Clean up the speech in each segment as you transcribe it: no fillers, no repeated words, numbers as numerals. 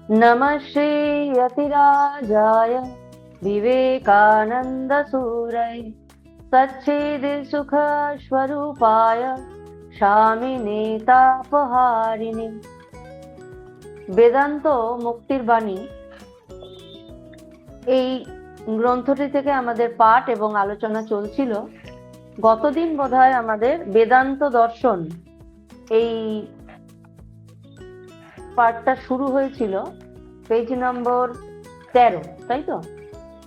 नमः श्रीयतिराजाय विवेकानन्दसूरये सच्चिद्सुखस्वरूपाय স্বামিনে তাপহারিণী। বেদান্ত মুক্তির বাণী এই গ্রন্থটি থেকে আমাদের পাঠ এবং আলোচনা চলছিল। গতদিন বোধহয় আমাদের বেদান্ত দর্শন এই পাঠটা শুরু হয়েছিল পেজ নম্বর 13, তাই তো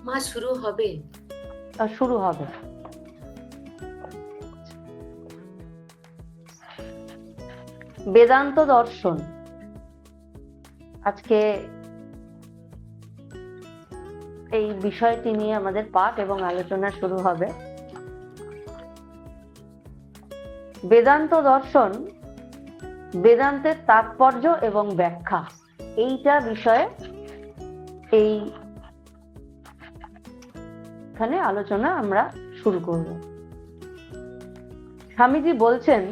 মা? শুরু হবে। বেদান্ত দর্শন আজকে এই বিষয়টি নিয়ে আমাদের পাঠ এবং আলোচনা শুরু হবে। বেদান্ত দর্শন, বেদান্তের তাৎপর্য এবং ব্যাখ্যা, এইটা বিষয়ে এইখানে আলোচনা আমরা শুরু করব। স্বামীজি বলছেন,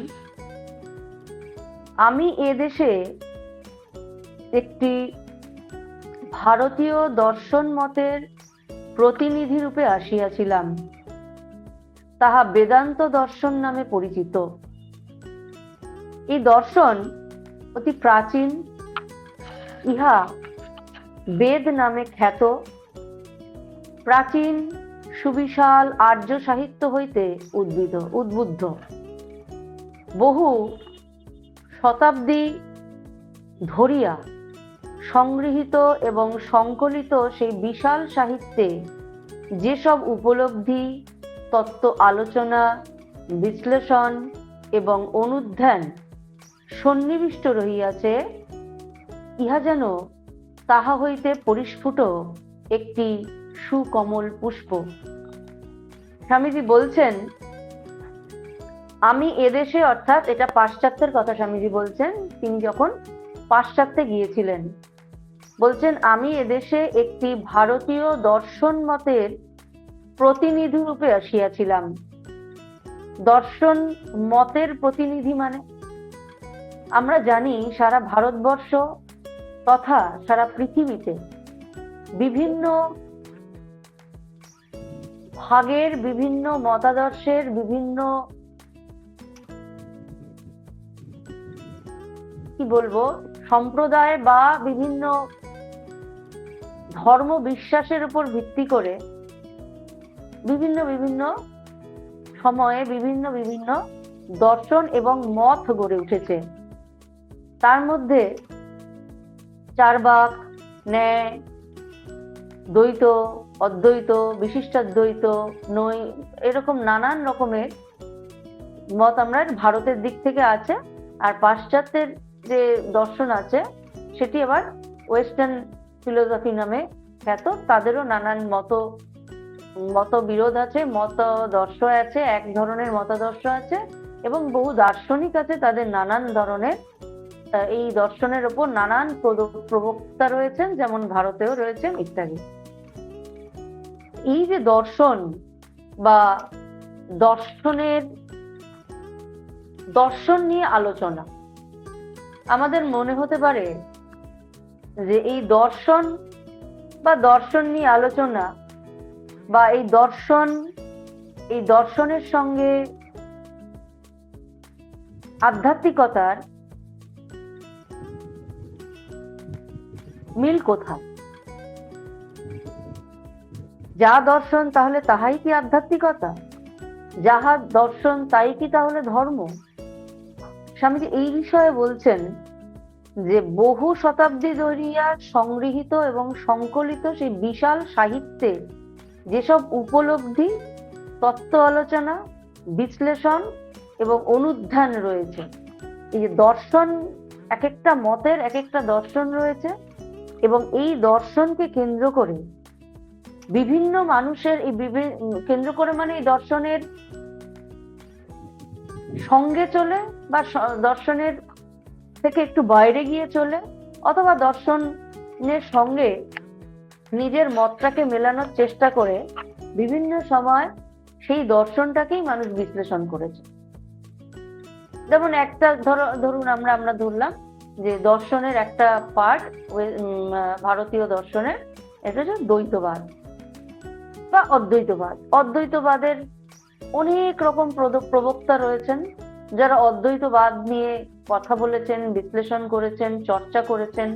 আমি এদেশে একটি ভারতীয় দর্শন মতের প্রতিনিধি রূপে আসিয়াছিলাম, তাহা বেদান্ত দর্শন নামে পরিচিত। এই দর্শন অতি প্রাচীন, ইহা বেদ নামে খ্যাত। প্রাচীন সুবিশাল আর্য সাহিত্য হইতে উদ্বুদ্ধ। বহু শতাব্দী ধরিয়া সংগৃহীত এবং সংকলিত সেই বিশাল সাহিত্যে যেসব উপলব্ধি, তত্ত্ব আলোচনা, বিশ্লেষণ এবং অনুধ্যান সন্নিবিষ্ট রহিয়াছে, ইহা যেন তাহা হইতে পরিস্ফুট একটি সুকমল পুষ্প। স্বামীজি বলছেন, আমি এদেশে, অর্থাৎ এটা পাশ্চাত্যের কথা স্বামীজি বলছেন, তিনি যখন পাশ্চাত্যে গিয়েছিলেন, বলছেন আমি এদেশে একটি ভারতীয় দর্শন মতের প্রতিনিধি রূপে আসিয়াছিলাম। দর্শন মতের প্রতিনিধি মানে আমরা জানি সারা ভারতবর্ষ তথা সারা পৃথিবীতে বিভিন্ন ভাগের, বিভিন্ন মতাদর্শের, বিভিন্ন সম্প্রদায় বা বিভিন্ন ধর্ম বিশ্বাসের উপর ভিত্তি করে বিভিন্ন সময়ে বিভিন্ন দর্শন এবং মত গড়ে উঠেছে। তার মধ্যে চার্বাক, ন্যায়, দ্বৈত, অদ্বৈত, বিশিষ্টাদ্বৈত, এরকম নানান রকমের মত আমরা ভারতের দিক থেকে আছে। আর পাশ্চাত্যের যে দর্শন আছে সেটি আবার ওয়েস্টার্ন ফিলোসফি নামে খ্যাত। তাদেরও নানান মতবিরোধ আছে, মতদর্শ আছে, এক ধরনের মতাদর্শ আছে এবং বহু দার্শনিক আছে, তাদের নানান ধরনের, এই দর্শনের উপর নানান প্রবক্তা রয়েছেন, যেমন ভারতেও রয়েছেন ইত্যাদি। এই যে দর্শন বা দর্শন নিয়ে আলোচনা, আমাদের মনে হতে পারে যে এই দর্শন বা দর্শন নিয়ে আলোচনা বা এই দর্শনের সঙ্গে আধ্যাত্মিকতার মিল কোথায়? যা দর্শন তাহলে তাহাই কি আধ্যাত্মিকতা? যাহা দর্শন তাই কি তাহলে ধর্ম? স্বামীজি এই বিষয়ে বলছেন যে বহু শতাব্দী ধরিয়া সংগৃহীত এবং সংকলিত সেই বিশাল সাহিত্যে যেসব উপলব্ধি, তত্ত্ব আলোচনা, বিশ্লেষণ এবং অনুধ্যান রয়েছে, এই যে দর্শন, এক একটা মতের এক একটা দর্শন রয়েছে এবং এই দর্শনকে কেন্দ্র করে বিভিন্ন মানুষের কেন্দ্র করে, মানে এই দর্শনের সঙ্গে চলে বা দর্শনের থেকে একটু বাইরে গিয়ে চলে, অথবা দর্শনের সঙ্গে নিজের মতটাকে মেলানোর চেষ্টা করে বিভিন্ন সময় সেই দর্শনটাকেই মানুষ বিশ্লেষণ করেছে। যেমন একটা ধরুন আমরা ধরলাম যে দর্শনের একটা পার্ট ভারতীয় দর্শনের, এটা হচ্ছে দ্বৈতবাদ বা অদ্বৈতবাদ। অদ্বৈতবাদের অনেক রকম প্রবক্তা রয়েছেন যারা অদ্বৈতবাদ নিয়ে কথা বলেছেন, বিশ্লেষণ করেছেন, চর্চা করেছেন,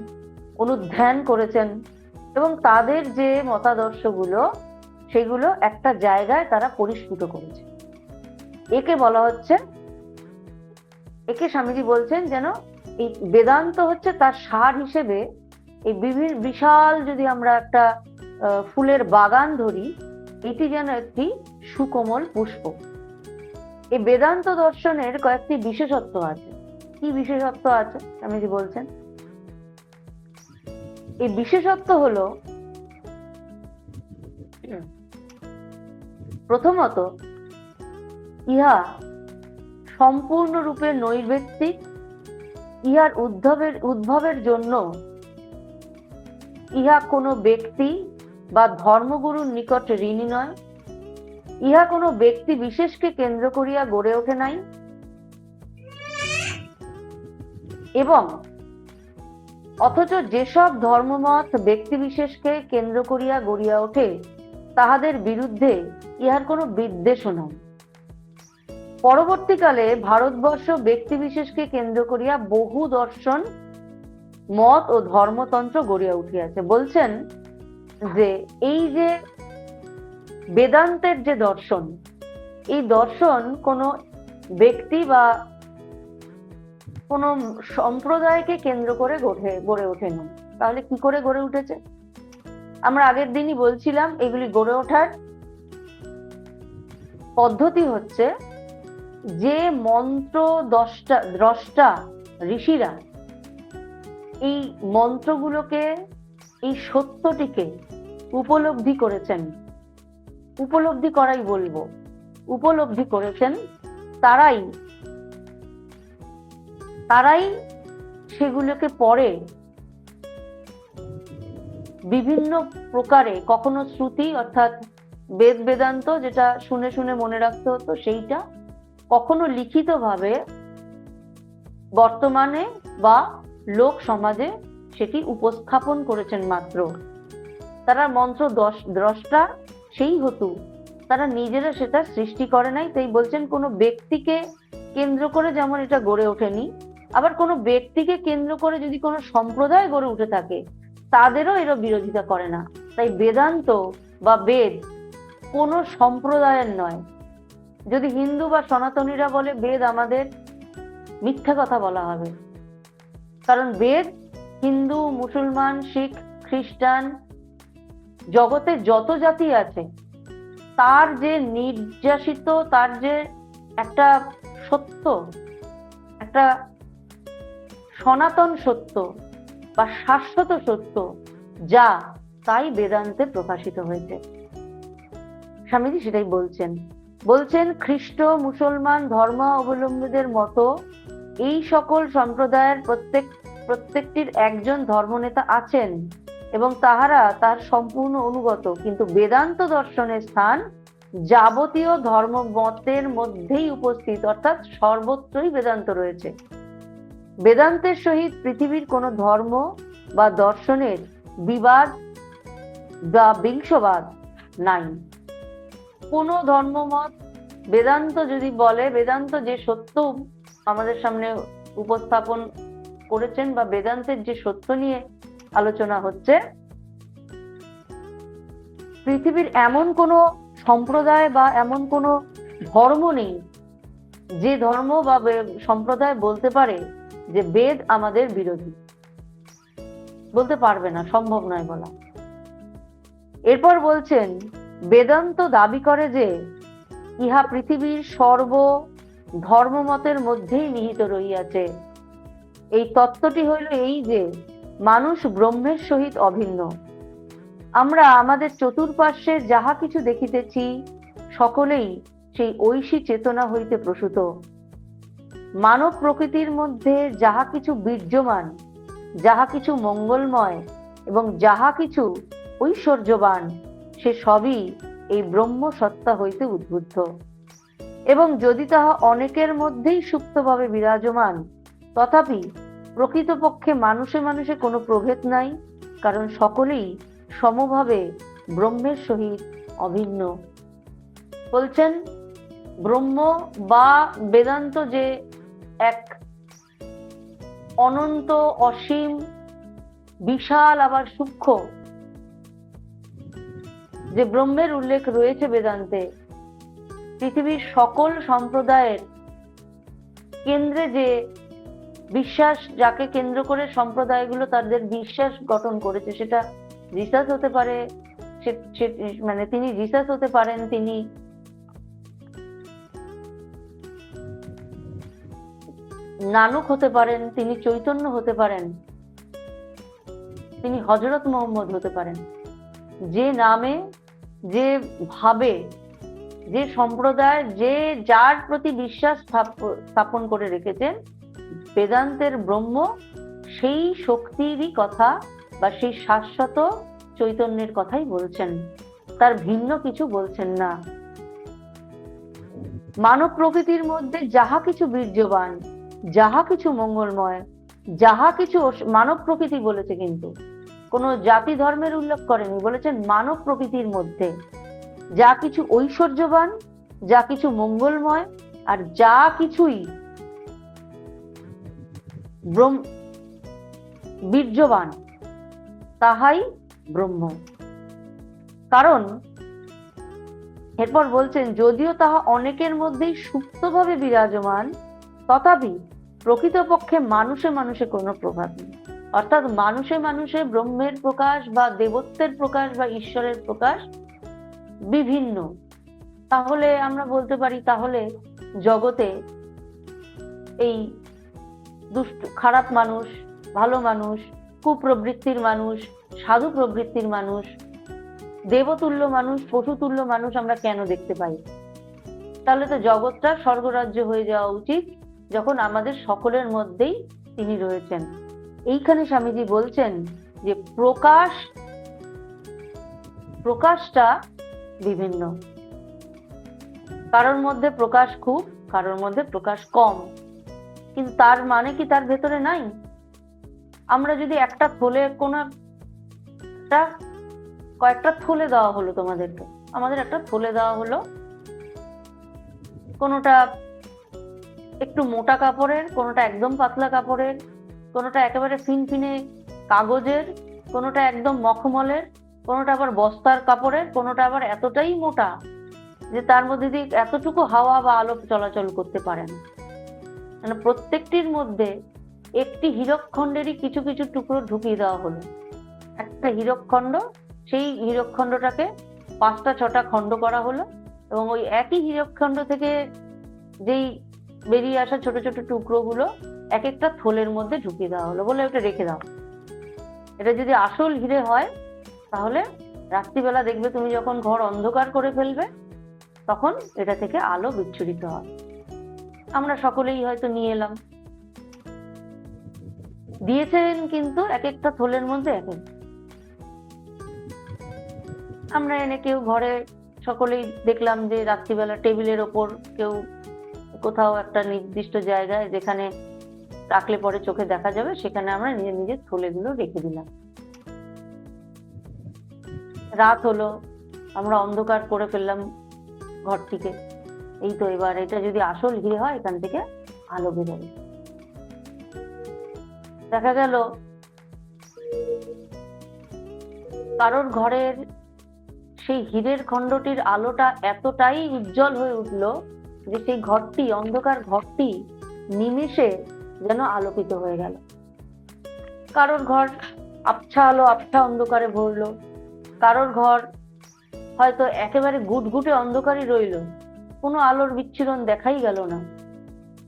অনুধ্যান করেছেন, এবং তাদের যে মতাদর্শগুলো সেগুলো একটা জায়গায় তারা পরিস্ফুট করেছে। একে বলা হচ্ছে, একে স্বামীজি বলছেন যেন এই বেদান্ত হচ্ছে তার সার হিসেবে এই বিশাল, যদি আমরা একটা ফুলের বাগান ধরি, এটি যেন একটি সুকোমল পুষ্প। এই বেদান্ত দর্শনের কয়েকটি বিশেষত্ব আছে। কি বিশেষত্ব আছে স্বামীজি বলছেন? এই বিশেষত্ব হলো, প্রথমত ইহা সম্পূর্ণরূপে নৈর্ব্যক্তিক। ইহার উদ্ভবের জন্য ইহা কোনো ব্যক্তি বা ধর্মগুরুর নিকট ঋণী নয়। ইহা কোনো ব্যক্তি বিশেষকে কেন্দ্র করিয়া গড়ে ওঠে নাই, এবং অথচ যেসব ধর্মমত ব্যক্তি বিশেষকে কেন্দ্র করিয়া গড়িয়া ওঠে তাহাদের বিরুদ্ধে ইহার কোনো বিদ্বেষও নয়। পরবর্তীকালে ভারতবর্ষ ব্যক্তি বিশেষকে কেন্দ্র করিয়া বহু দর্শন, মত ও ধর্মতন্ত্র গড়িয়া উঠিয়াছে। বলছেন যে এই যে বেদান্তের যে দর্শন, এই দর্শন কোনো ব্যক্তি বা কোনো সম্প্রদায়কে কেন্দ্র করে গড়ে ওঠেনি। তাহলে কি করে গড়ে উঠেছে? আমরা আগের দিনই বলছিলাম, এগুলি গড়ে ওঠার পদ্ধতি হচ্ছে যে মন্ত্র দ্রষ্টা ঋষিরা এই মন্ত্রগুলোকে, এই সত্যটিকে উপলব্ধি করেছেন, উপলব্ধি করাই বলবো, উপলব্ধি করেছেন, তারাই সেগুলোকে পরে বিভিন্ন প্রকারে, কখনো শ্রুতি অর্থাৎ বেদ বেদান্ত যেটা শুনে শুনে মনে রাখতে হতো সেইটা, কখনো লিখিতভাবে বর্তমানে বা লোক সমাজে সেটি উপস্থাপন করেছেন। মাত্র তারা মন্ত্র দ্রষ্টা সেই হতু, তারা নিজেরা সেটা সৃষ্টি করে নাই। তাই বলছেন কোনো ব্যক্তিকে কেন্দ্র করে যেমন এটা গড়ে ওঠেনি, আবার কোনো ব্যক্তিকে কেন্দ্র করে যদি কোনো সম্প্রদায় গড়ে উঠে থাকে তাদেরও এরা বিরোধিতা করে না। তাই বেদান্ত বা বেদ কোনো সম্প্রদায়ের নয়। যদি হিন্দু বা সনাতনীরা বলে বেদ আমাদের, মিথ্যা কথা বলা হবে। কারণ বেদ হিন্দু, মুসলমান, শিখ, খ্রিস্টান, জগতে যত জাতি আছে তার যে নির্যাসিত, তার যে একটা সত্য, একটা সনাতন সত্য বা শাশ্বত সত্য, যা তাই বেদান্তে প্রকাশিত হয়েছে। স্বামীজি সেটাই বলছেন খ্রিস্ট, মুসলমান ধর্ম অবলম্বীদের মতো এই সকল সম্প্রদায়ের প্রত্যেকটির একজন ধর্মনেতা আছেন এবং তাহারা তার সম্পূর্ণ অনুগত, কিন্তু বেদান্ত দর্শনের স্থান যাবতীয় ধর্মমতের মধ্যেই উপস্থিত, অর্থাৎ সর্বত্রই বেদান্ত রয়েছে। বেদান্তের সহিত পৃথিবীর কোনো ধর্ম বা দর্শনের বিবাদ বা বিংশবাদ নাই। কোন ধর্মমত বেদান্ত যদি বলে, বেদান্ত যে সত্য আমাদের সামনে উপস্থাপন করেছেন বা বেদান্তের যে সত্য নিয়ে আলোচনা হচ্ছে, পৃথিবীর এমন কোনো সম্প্রদায় বা এমন কোনো ধর্ম নেই যে ধর্ম বা সম্প্রদায় বলতে পারে যে বেদ আমাদের বিরোধী। বলতে পারবে না, সম্ভব নয় বলা। এরপর বলছেন বেদান্ত দাবি করে যে ইহা পৃথিবীর সর্ব ধর্মমতের মধ্যেই নিহিত রহিয়াছে। এই তত্ত্বটি হইল এই যে মানুষ ব্রহ্মের সহিত অভিন্ন। আমরা আমাদের চতুর্পার্শ্বে যাহা কিছু দেখিতেছি সকলেই সেই ঐশী চেতনা হইতে প্রসূত। মানব প্রকৃতির মধ্যে যাহা কিছু বীর্যমান, যাহা কিছু মঙ্গলময় এবং যাহা কিছু ঐশ্বর্যবান, সে সবই এই ব্রহ্ম সত্তা হইতে উদ্বুদ্ধ। এবং যদি তাহা অনেকের মধ্যেই সুপ্তভাবে বিরাজমান, তথাপি প্রকৃতপক্ষে মানুষে মানুষে কোনো প্রভেদ নাই, কারণ সকলেই সমভাবে ব্রহ্মের সহিত অভিন্ন। বলছেন ব্রহ্ম বা বেদান্ত যে এক অনন্ত, অসীম, বিশাল আবার সূক্ষ্ম, যে ব্রহ্মের উল্লেখ রয়েছে বেদান্তে, পৃথিবীর সকল সম্প্রদায়ের কেন্দ্রে যে বিশ্বাস, যাকে কেন্দ্র করে সম্প্রদায়গুলো তাদের বিশ্বাস গঠন করেছে, সেটা জিসাস হতে পারে, মানে তিনি জিসাস হতে পারেন, তিনি নানক হতে পারেন, তিনি চৈতন্য হতে পারেন, তিনি হযরত মুহাম্মদ হতে পারেন। যে নামে, যে ভাবে, যে সম্প্রদায়, যে যার প্রতি বিশ্বাস স্থাপন করে রেখেছেন বেদান্তের ব্রহ্ম, সেই শক্তিরই কথা বা সেই শাশ্বত চৈতন্যের কথাই বলছেন, তার ভিন্ন কিছু বলছেন না। মানব প্রকৃতির মধ্যে যাহা কিছু বীর্যবান, যাহা কিছু মঙ্গলময়, যাহা কিছু মানব প্রকৃতি বলেছে, কিন্তু কোনো জাতি ধর্মের উল্লেখ করেনি, বলেছেন মানব প্রকৃতির মধ্যে যা কিছু ঐশ্বর্যবান, যা কিছু মঙ্গলময়, আর যা কিছুই বীর্যবান, তাহাই ব্রহ্ম। কারণ এরপর বলছেন যদিও তাহা অনেকের মধ্যেই সুপ্তভাবে বিরাজমান, তথাপি প্রকৃতপক্ষে মানুষে মানুষে কোনো প্রভাব নেই। অর্থাৎ মানুষে মানুষে ব্রহ্মের প্রকাশ বা দেবত্বের প্রকাশ বা ঈশ্বরের প্রকাশ বিভিন্ন। তাহলে আমরা বলতে পারি, তাহলে জগতে এই দুষ্ট খারাপ মানুষ, ভালো মানুষ, কুপ্রবৃত্তির মানুষ, সাধু প্রবৃত্তির মানুষ, দেবতুল্য মানুষ, পশুতুল্য মানুষ আমরা কেন দেখতে পাই? তাহলে তো জগৎটা স্বর্গরাজ্য হয়ে যাওয়া উচিত, যখন আমাদের সকলের মধ্যেই তিনি রয়েছেন। এইখানে স্বামীজি বলছেন যে প্রকাশটা বিভিন্ন, কারোর মধ্যে প্রকাশ খুব, কারোর মধ্যে প্রকাশ কম, কিন্তু তার মানে কি তার ভেতরে নাই? আমরা যদি একটা থলে, কোনো একটা কয়েকটা থলে দেওয়া হলো তোমাদেরকে, আমাদের একটা থলে দেওয়া হলো, কোনোটা একটু মোটা কাপড়ের, কোনোটা একদম পাতলা কাপড়ের, কোনোটা একেবারে ফিনফিনে কাগজের, কোনোটা একদম মখমলের, কোনোটা আবার বস্তার কাপড়ের, কোনোটা আবার এতটাই মোটা যে তার মধ্যে দিয়ে এতটুকু হাওয়া বা আলো চলাচল করতে পারে না। মানে প্রত্যেকটির মধ্যে একটি হীরকখণ্ডেরই কিছু কিছু টুকরো ঢুকিয়ে দেওয়া হলো। একটা হীরকখণ্ড, সেই হীরকখণ্ডটাকে 5টা 6টা খণ্ড করা হলো, এবং ওই একই হীরকখণ্ড থেকে যেই বেরিয়ে আসা ছোট ছোট টুকরোগুলো এক একটা থলের মধ্যে ঢুকিয়ে দেওয়া হলো, বলে ওটা রেখে দাও। এটা যদি আসল হিরে হয়, তাহলে রাত্রিবেলা দেখবে তুমি যখন ঘর অন্ধকার করে ফেলবে, তখন এটা থেকে আলো বিচ্ছুরিত হয়। আমরা সকলেই হয়তো নিয়ে এলাম, দিয়েছেন কিন্তু এক একটা থলের মধ্যে এক এক। আমরা এনে কেউ ঘরে সকলেই দেখলাম যে রাত্রিবেলা টেবিলের ওপর, কেউ কোথাও একটা নির্দিষ্ট জায়গায় যেখানে রাখলে পরে চোখে দেখা যাবে, সেখানে আমরা নিজের নিজের থলেগুলো রেখে দিলাম। রাত হলো, আমরা অন্ধকার করে ফেললাম ঘরটিকে, এই তো এবার এটা যদি আসল হিরে হয়, এখান থেকে আলো বেরোবে। দেখা গেল কারোর ঘরের সেই হীরের খণ্ডটির আলোটা এতটাই উজ্জ্বল হয়ে উঠলো যে সেই ঘরটি, অন্ধকার ঘরটি নিমেষে যেন আলোকিত হয়ে গেল। কারোর ঘর আবছা আলো, আবছা অন্ধকারে ভরলো, কারোর ঘর হয়তো একেবারে গুটগুটে অন্ধকারই রইল, কোনো আলোর বিচ্ছুরণ দেখাই গেল না।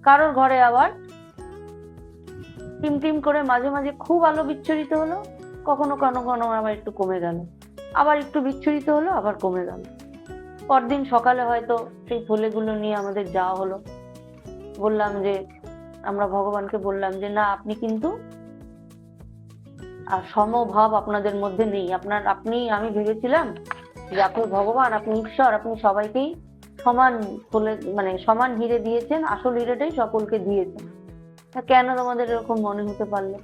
কারোর ঘরে আবার টিমটিম করে মাঝে মাঝে খুব আলো বিচ্ছুরিত হলো, কখনো কখনো আবার একটু কমে গেল, আবার একটু বিচ্ছুরিত হলো, আবার কমে গেল। পরদিন সকালে হয়তো সেই থলেগুলো নিয়ে আমাদের যাওয়া হলো, বললাম যে, আমরা ভগবানকে বললাম যে না, আপনি কিন্তু সমভাব আপনাদের মধ্যে নেই। আমি ভেবেছিলাম যে আপনি ভগবান, আপনি ঈশ্বর, আপনি সবাইকেই সমান থলে, মানে সমান হিরে দিয়েছেন, আসল হিরেটাই সকলকে দিয়েছেন। তা কেন তোমাদের এরকম মনে হতে পারলো?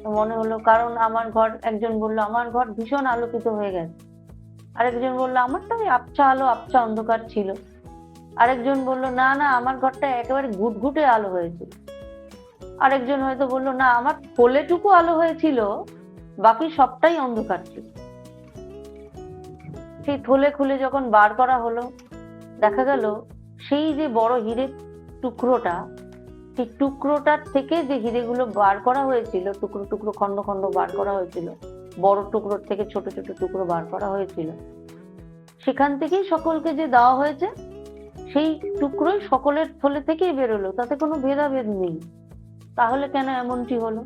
তো মনে হলো কারণ আমার ঘর, একজন বললো আমার ঘর ভীষণ আলোকিত হয়ে গেছে, আরেকজন বললো আমারটা ওই আবছা আলো আবছা অন্ধকার ছিল, আরেকজন বললো না না আমার ঘরটা একেবারে ঘুটঘুটে আলো হয়েছিল, আরেকজন হয়তো বললো না আমার কোলেটুকু আলো হয়েছিল, বাকি সবটাই অন্ধকার ছিল। সেই থলে খুলে যখন বার করা হলো, দেখা গেল সেই যে বড় হীরের টুকরোটা, সেই টুকরোটার থেকে যে হিরেগুলো বার করা হয়েছিল, টুকরো টুকরো খন্ড খন্ড বার করা হয়েছিল, বড় টুকরোর থেকে ছোট ছোট টুকরো বার করা হয়েছিল, সেখান থেকেই সকলকে যে দেওয়া হয়েছে সেই টুকরোই সকলের থলে থেকেই বেরোলো, তাতে কোনো ভেদাভেদ নেই। তাহলে কেন এমনটি হলো?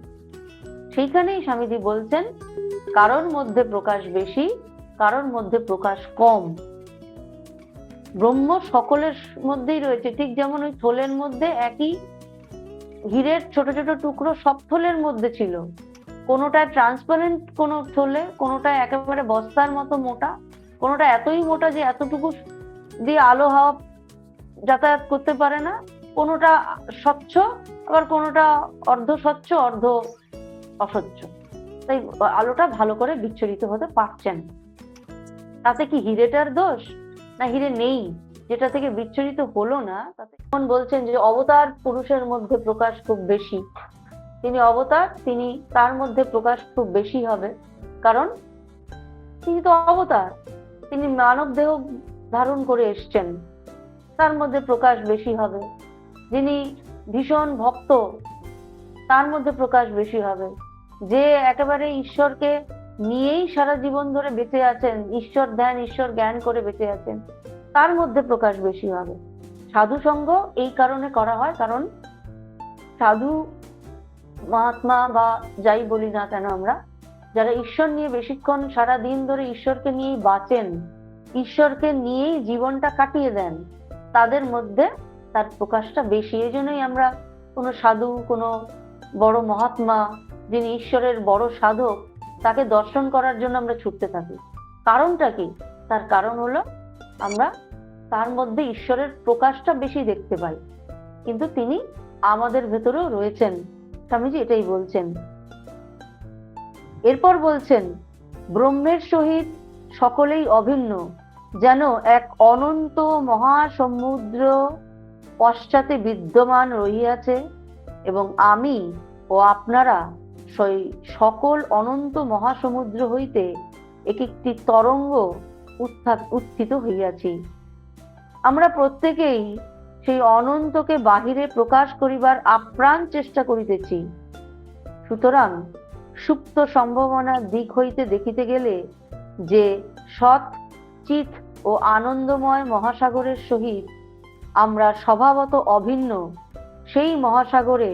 সেইখানেই স্বামীজি বলছেন কারোর মধ্যে প্রকাশ বেশি, কারোর মধ্যে প্রকাশ কম। ব্রহ্ম সকলের মধ্যেই রয়েছে, ঠিক যেমন ওই থলের মধ্যে একই হীরের ছোট ছোট টুকরো সব থলের মধ্যে ছিল, কোনোটা ট্রান্সপারেন্ট কোনো থলে, কোনোটা একেবারে বস্তার মতো মোটা, কোনোটা এতই মোটা যে এতটুকু দিয়ে আলো হাওয়া যাতায়াত করতে পারে না, কোনোটা স্বচ্ছ, আবার কোনোটা অর্ধ স্বচ্ছ অর্ধ অস্বচ্ছ, তাই আলোটা ভালো করে বিচ্ছুরিত হতে পারছে না। তাতে কি হিরেটার দোষ, না হিরে নেই যেটা থেকে বিচ্ছুরিত হলো না তাতে? যেমন বলছেন যে অবতার পুরুষের মধ্যে প্রকাশ খুব বেশি, তিনি অবতার, তিনি তার মধ্যে প্রকাশ খুব বেশি হবে, কারণ তিনি তো অবতার, তিনি মানব দেহ ধারণ করে এসছেন, তার মধ্যে প্রকাশ বেশি হবে। যিনি ভীষণ ভক্ত, তার মধ্যে প্রকাশ বেশি হবে। যে একেবারে ঈশ্বরকে নিয়েই সারা জীবন ধরে বেঁচে আছেন, ঈশ্বর ধ্যান ঈশ্বর জ্ঞান করে বেঁচে আছেন, তার মধ্যে প্রকাশ বেশি হবে। সাধু সঙ্গ এই কারণে করা হয়, কারণ সাধু মহাত্মা বা যাই বলি না কেন আমরা, যারা ঈশ্বর নিয়ে বেশিক্ষণ সারা দিন ধরে ঈশ্বরকে নিয়েই বাঁচেন, ঈশ্বরকে নিয়েই জীবনটা কাটিয়ে দেন, তাদের মধ্যে তার প্রকাশটা বেশি। এই জন্যই আমরা কোনো সাধু, কোনো বড় মহাত্মা, যিনি ঈশ্বরের বড় সাধক, তাকে দর্শন করার জন্য আমরা ছুটতে থাকি। কারণটা কি? তার কারণ হলো আমরা তার মধ্যে ঈশ্বরের প্রকাশটা বেশি দেখতে পাই, কিন্তু তিনি আমাদের ভেতরেও রয়েছেন। স্বামীজি এটাই বলছেন। এরপর বলছেন ব্রহ্মের সহিত সকলেই অভিন্ন, যেন এক অনন্ত মহাসমুদ্র পশ্চাতে বিদ্যমান রহিয়াছে, এবং আমি ও আপনারা সেই সকল অনন্ত মহাসমুদ্র হইতে এক একটি তরঙ্গ উত্থিত হইয়াছি। আমরা প্রত্যেকেই সেই অনন্তকে বাহিরে প্রকাশ করিবার আপ্রাণ চেষ্টা করিতেছি। সুতরাং সুপ্ত সম্ভাবনার দিক হইতে দেখিতে গেলে যে সৎ চিৎ ও আনন্দময় মহাসাগরের সহিত আমরা স্বভাবত অভিন্ন, সেই মহাসাগরে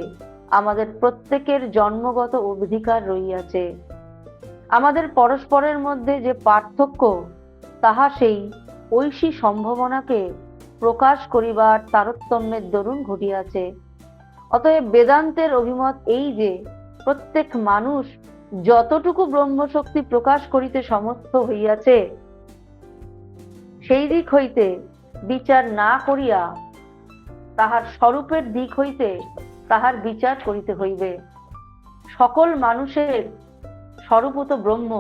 আমাদের প্রত্যেকের জন্মগত অধিকার রহিয়াছে। আমাদের পরস্পরের মধ্যে যে পার্থক্য, তাহা সেই ঐশী সম্ভাবনাকে প্রকাশ করিবার তারতম্যের দরুন ঘটিয়াছে। অতএব বেদান্তের অভিমত এই যে প্রত্যেক মানুষ যতটুকু ব্রহ্মশক্তি প্রকাশ করিতে সমর্থ হইয়াছে, সেই দিক হইতে বিচার না করিয়া তাহার স্বরূপের দিক হইতে তাহার বিচার করিতে হইবে। সকল মানুষের স্বরূপত ব্রহ্ম।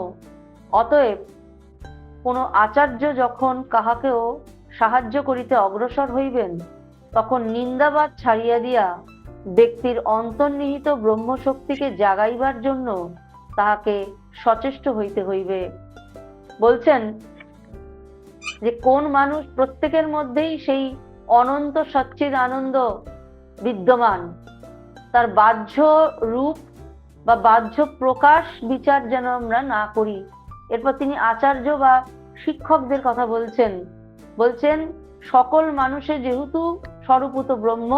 অতএব কোনো আচার্য যখন কাহাকেও সাহায্য করিতে অগ্রসর হইবেন, তখন নিন্দাবাদ ছাড়িয়া দিয়া ব্যক্তির অন্তর্নিহিত ব্রহ্মশক্তিকে জাগাইবার জন্য তাহাকে সচেষ্ট হইতে হইবে। বলছেন যে কোন মানুষ, প্রত্যেকের মধ্যেই সেই অনন্ত সচ্চিদ আনন্দ বিদ্যমান, তার বাহ্য রূপ বা বাহ্য প্রকাশ বিচার যেন আমরা না করি। এরপর তিনি আচার্য বা শিক্ষকদের কথা বলছেন সকল মানুষের যেহেতু স্বরূপত ব্রহ্ম,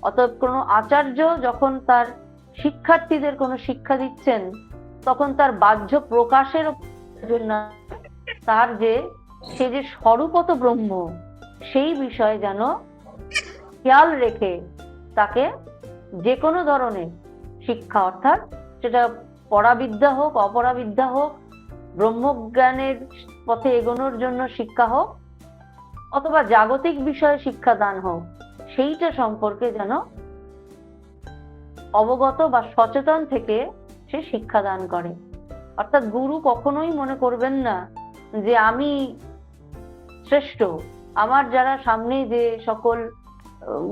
অতএব কোনো আচার্য যখন তার শিক্ষার্থীদের কোনো শিক্ষা দিচ্ছেন, তখন তার বাহ্য প্রকাশের জন্য তার সে যে স্বরূপত ব্রহ্ম, সেই বিষয়ে যেন খেয়াল রেখে তাকে যে কোনো ধরনের শিক্ষা, অর্থাৎ সেটা পরাবিদ্যা হোক, অপরাবিদ্যা হোক, ব্রহ্মজ্ঞানের পথে এগোনোর জন্য শিক্ষা হোক, অথবা জাগতিক বিষয়ে শিক্ষাদান হোক, সেইটা সম্পর্কে যেন অবগত বা সচেতন থেকে সে শিক্ষাদান করে। অর্থাৎ গুরু কখনোই মনে করবেন না যে আমি শ্রেষ্ঠ, আমার যারা সামনে যে সকল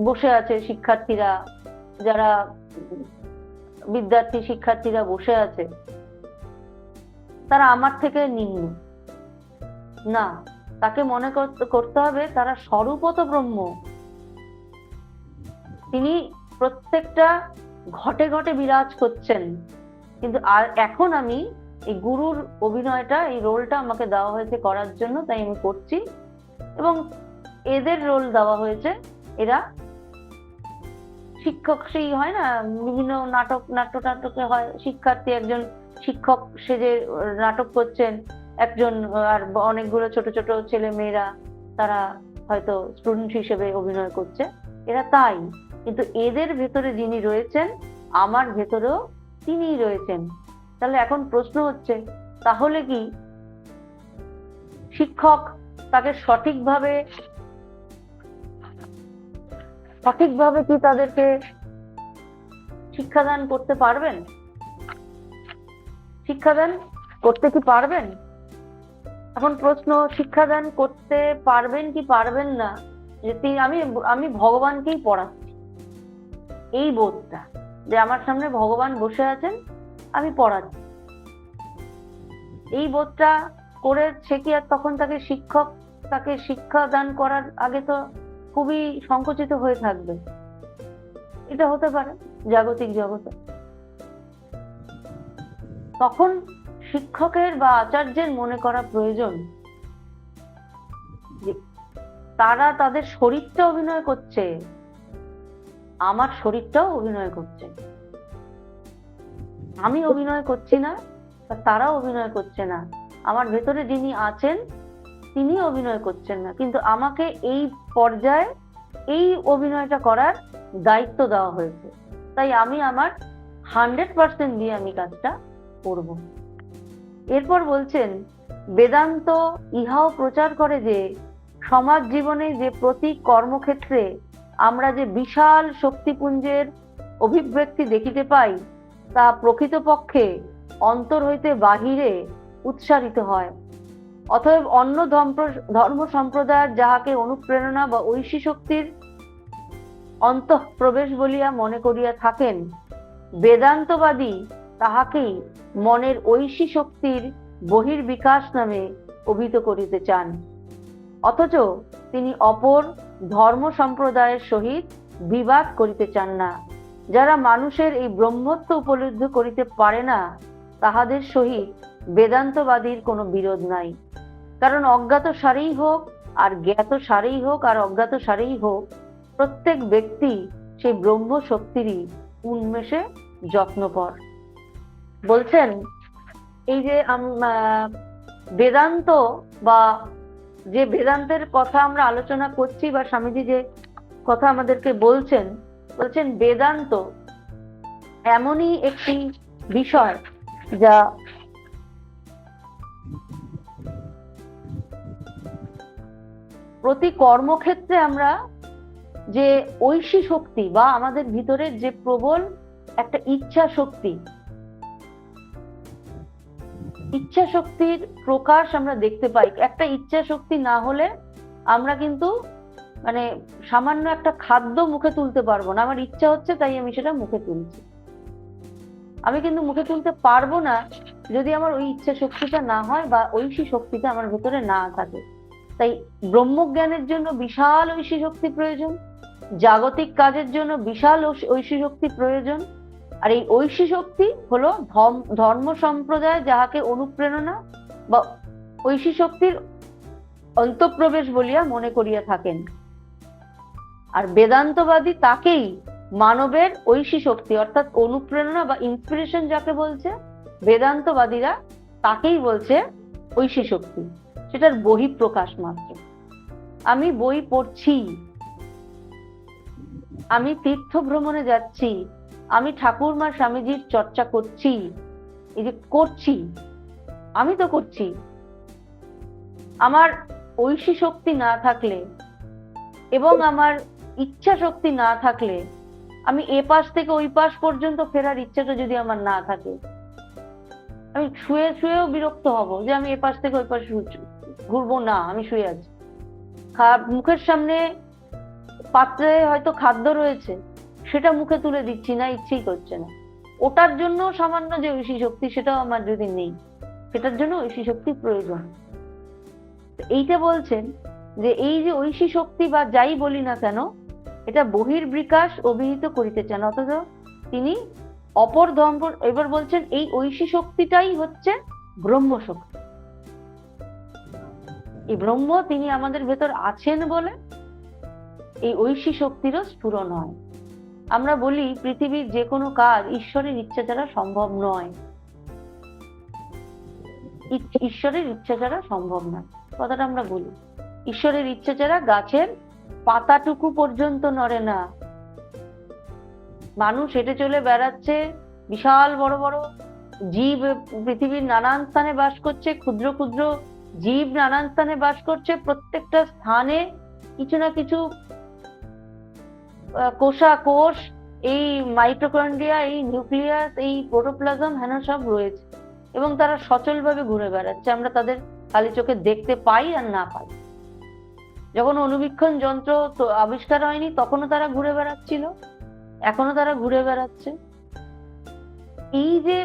বসে আছে শিক্ষার্থীরা, যারা বিদ্যার্থী শিক্ষার্থীরা বসে আছে, তারা আমার থেকে নিম্ন না। তাকে মনে করতে হবে তারা স্বরূপত ব্রহ্ম। তিনি প্রত্যেকটা ঘটে ঘটে বিরাজ করছেন, কিন্তু আর এখন আমি এই গুরুর অভিনয়টা, এই রোলটা আমাকে দেওয়া হয়েছে করার জন্য, তাই আমি করছি। এবং এদের রোল দেওয়া হয়েছে, এরা শিক্ষক, সেই হয় না বিভিন্ন নাটকে হয় শিক্ষার্থী একজন শিক্ষক সেজে নাটক করছেন, একজন আর অনেকগুলো ছোট ছোট ছেলে মেয়েরা তারা হয়তো স্টুডেন্ট হিসেবে অভিনয় করছে, এরা তাই। কিন্তু এদের ভেতরে যিনি রয়েছেন, আমার ভেতরেও তিনিই রয়েছেন। তাহলে এখন প্রশ্ন হচ্ছে, তাহলে কি শিক্ষক তাকে সঠিকভাবে কি তাদেরকে শিক্ষাদান করতে পারবেন? শিক্ষাদান করতে কি পারবেন? এখন প্রশ্ন, শিক্ষাদান করতে পারবেন কি পারবেন না, যে আমি ভগবানকেই পড়াচ্ছি, এই বোধটা, যে আমার সামনে ভগবান বসে আছেন, আমি পড়াচ্ছি, এই বোধটা করে সে কি আর তখন তাকে শিক্ষাদান করার আগে তো খুবই সংকুচিত হয়ে থাকবে? এটা হতে পারে জাগতিক জগতে। তখন শিক্ষকের বা আচার্যের মনে করা প্রয়োজন যে তারা তাদের শরীরটা অভিনয় করছে, আমার শরীরটাও অভিনয় করছে। আমি অভিনয় করছি না, তারা অভিনয় করছে না, আমার ভেতরে যিনি আছেন তিনি অভিনয় করছেন না, কিন্তু আমাকে এই পর্যায়ে এই অভিনয়টা করার দায়িত্ব দেওয়া হয়েছে, তাই আমি আমার 100% দিয়ে আমি কাজটা করব। এরপর বলছেন, বেদান্ত ইহাও প্রচার করে যে সমাজ জীবনে যে প্রতি কর্মক্ষেত্রে আমরা যে বিশাল শক্তিপুঞ্জের অভিব্যক্তি দেখিতে পাই, তা প্রকৃতপক্ষে অন্তর হইতে বাহিরে উৎসারিত হয়। অতএব অন্য ধর্ম সম্প্রদায়ের যাহাকে অনুপ্রেরণা বা ঐশী শক্তির অন্তঃপ্রবেশ বলিয়া মনে করিয়া থাকেন, বেদান্তবাদী তাহাকেই মনের ঐশী শক্তির বহির্বিকাশ নামে অভিহিত করিতে চান। অথচ তিনি অপর ধর্ম সম্প্রদায়ের সহিত বিবাদ করিতে চান না। যারা মানুষের এই ব্রহ্মত্ব উপলব্ধি করিতে পারে না, তাহাদের সহিত বেদান্তবাদীর কোনো বিরোধ নাই। কারণ অজ্ঞাত সারেই হোক আর জ্ঞাত সারেই হোক আর অজ্ঞাত সারেই হোক, প্রত্যেক ব্যক্তি সেই ব্রহ্ম শক্তিরই উন্মেষে যত্নপর। বলছেন এই যে বেদান্ত বা যে বেদান্তের কথা আমরা আলোচনা করছি, বা স্বামীজি যে কথা আমাদেরকে বলছেন বেদান্ত এমনই একটি বিষয় যা প্রতি কর্মক্ষেত্রে আমরা যে ঐশী শক্তি বা আমাদের ভিতরের যে প্রবল একটা ইচ্ছা শক্তির প্রকাশ আমরা দেখতে পাই। একটা ইচ্ছা শক্তি না হলে আমরা কিন্তু মানে সামান্য একটা খাদ্য মুখে তুলতে পারবো না। আমার ইচ্ছা হচ্ছে তাই আমি সেটা মুখে তুলছি, আমি কিন্তু মুখে তুলতে পারবো না যদি আমার ওই ইচ্ছা শক্তিটা না হয় বা ঐশী শক্তিটা আমার ভেতরে না থাকে। তাই ব্রহ্মজ্ঞানের জন্য বিশাল ঐশী শক্তি প্রয়োজন, জাগতিক কাজের জন্য বিশাল ঐশী শক্তি প্রয়োজন। আর এই ঐশী শক্তি হলো ধর্ম সম্প্রদায় যাহাকে অনুপ্রেরণা বা ঐশী শক্তির অন্তঃপ্রবেশ বলিয়া মনে করিয়া থাকেন। আর বেদান্তবাদী তাকেই মানবের ঐশী শক্তি অর্থাৎ অনুপ্রেরণা বা ইন্সপিরেশন যাকে বলছে বেদান্তবাদীরা, তাকেই বলছে ঐশী শক্তি, সেটার বহিঃপ্রকাশ মাত্র। আমি বই পড়ছি, আমি তীর্থ ভ্রমণে যাচ্ছি, আমি ঠাকুরমা স্বামীজির চর্চা করছি, এই যে করছি, আমি তো করছি, আমার ঐশী শক্তি না থাকলে এবং আমার ইচ্ছা শক্তি না থাকলে আমি এ পাশ থেকে ওই পাশ পর্যন্ত ফেরার ইচ্ছাটা যদি আমার না থাকে, আমি শুয়ে শুয়েও বিরক্ত হব যে আমি এ পাশ থেকে ওই পাশ ঘুরবো না, আমি শুয়ে আছি। মুখের সামনে পাত্রে হয়তো খাদ্য রয়েছে, সেটা মুখে তুলে দিচ্ছি না, ইচ্ছেই করছে না। ওটার জন্য সামান্য যে ঐশী শক্তি, সেটাও আমার যদি নেই, সেটার জন্য ঐশী শক্তি প্রয়োজন। তো এইটা বলছেন যে এই যে ঐশী শক্তি বা যাই বলি না কেন, এটা বহির্বিকাশ অভিহিত করিতে চান, অথচ তিনি অপর ধর্ম। এবার বলছেন এই ঐশী শক্তিটাই হচ্ছে ব্রহ্ম শক্তি। এই ব্রহ্ম তিনি আমাদের ভেতর আছেন বলে এই ঐশী শক্তিরও স্ফুরণ হয়। আমরা বলি পৃথিবীর যে কোনো কাজ ঈশ্বরের ইচ্ছা ছাড়া সম্ভব নয়, ঈশ্বরের ইচ্ছা ছাড়া সম্ভব নয়, কথাটা আমরা বলি। ঈশ্বরের ইচ্ছা ছাড়া গাছের পাতাটুকু পর্যন্ত নড়ে না। মানুষ হেঁটে চলে বেড়াচ্ছে, বিশাল বড় বড় জীব পৃথিবীর নানান স্থানে বাস করছে, ক্ষুদ্র ক্ষুদ্র জীব নানান স্থানে বাস করছে, প্রত্যেকটা স্থানে কিছু না কিছু কোষ, এই মাইটোকন্ড্রিয়া, এই নিউক্লিয়াস, এই প্রোটোপ্লাজম হেন সব রয়েছে, এবং তারা সচলভাবে ঘুরে বেড়াচ্ছে। আমরা তাদের খালি চোখে দেখতে পাই আর না পাই। যখন অণুবীক্ষণ যন্ত্র তো আবিষ্কার হয়নি, তখনও তারা ঘুরে বেড়াচ্ছিল, এখনো তারা ঘুরে বেড়াচ্ছে। এই যে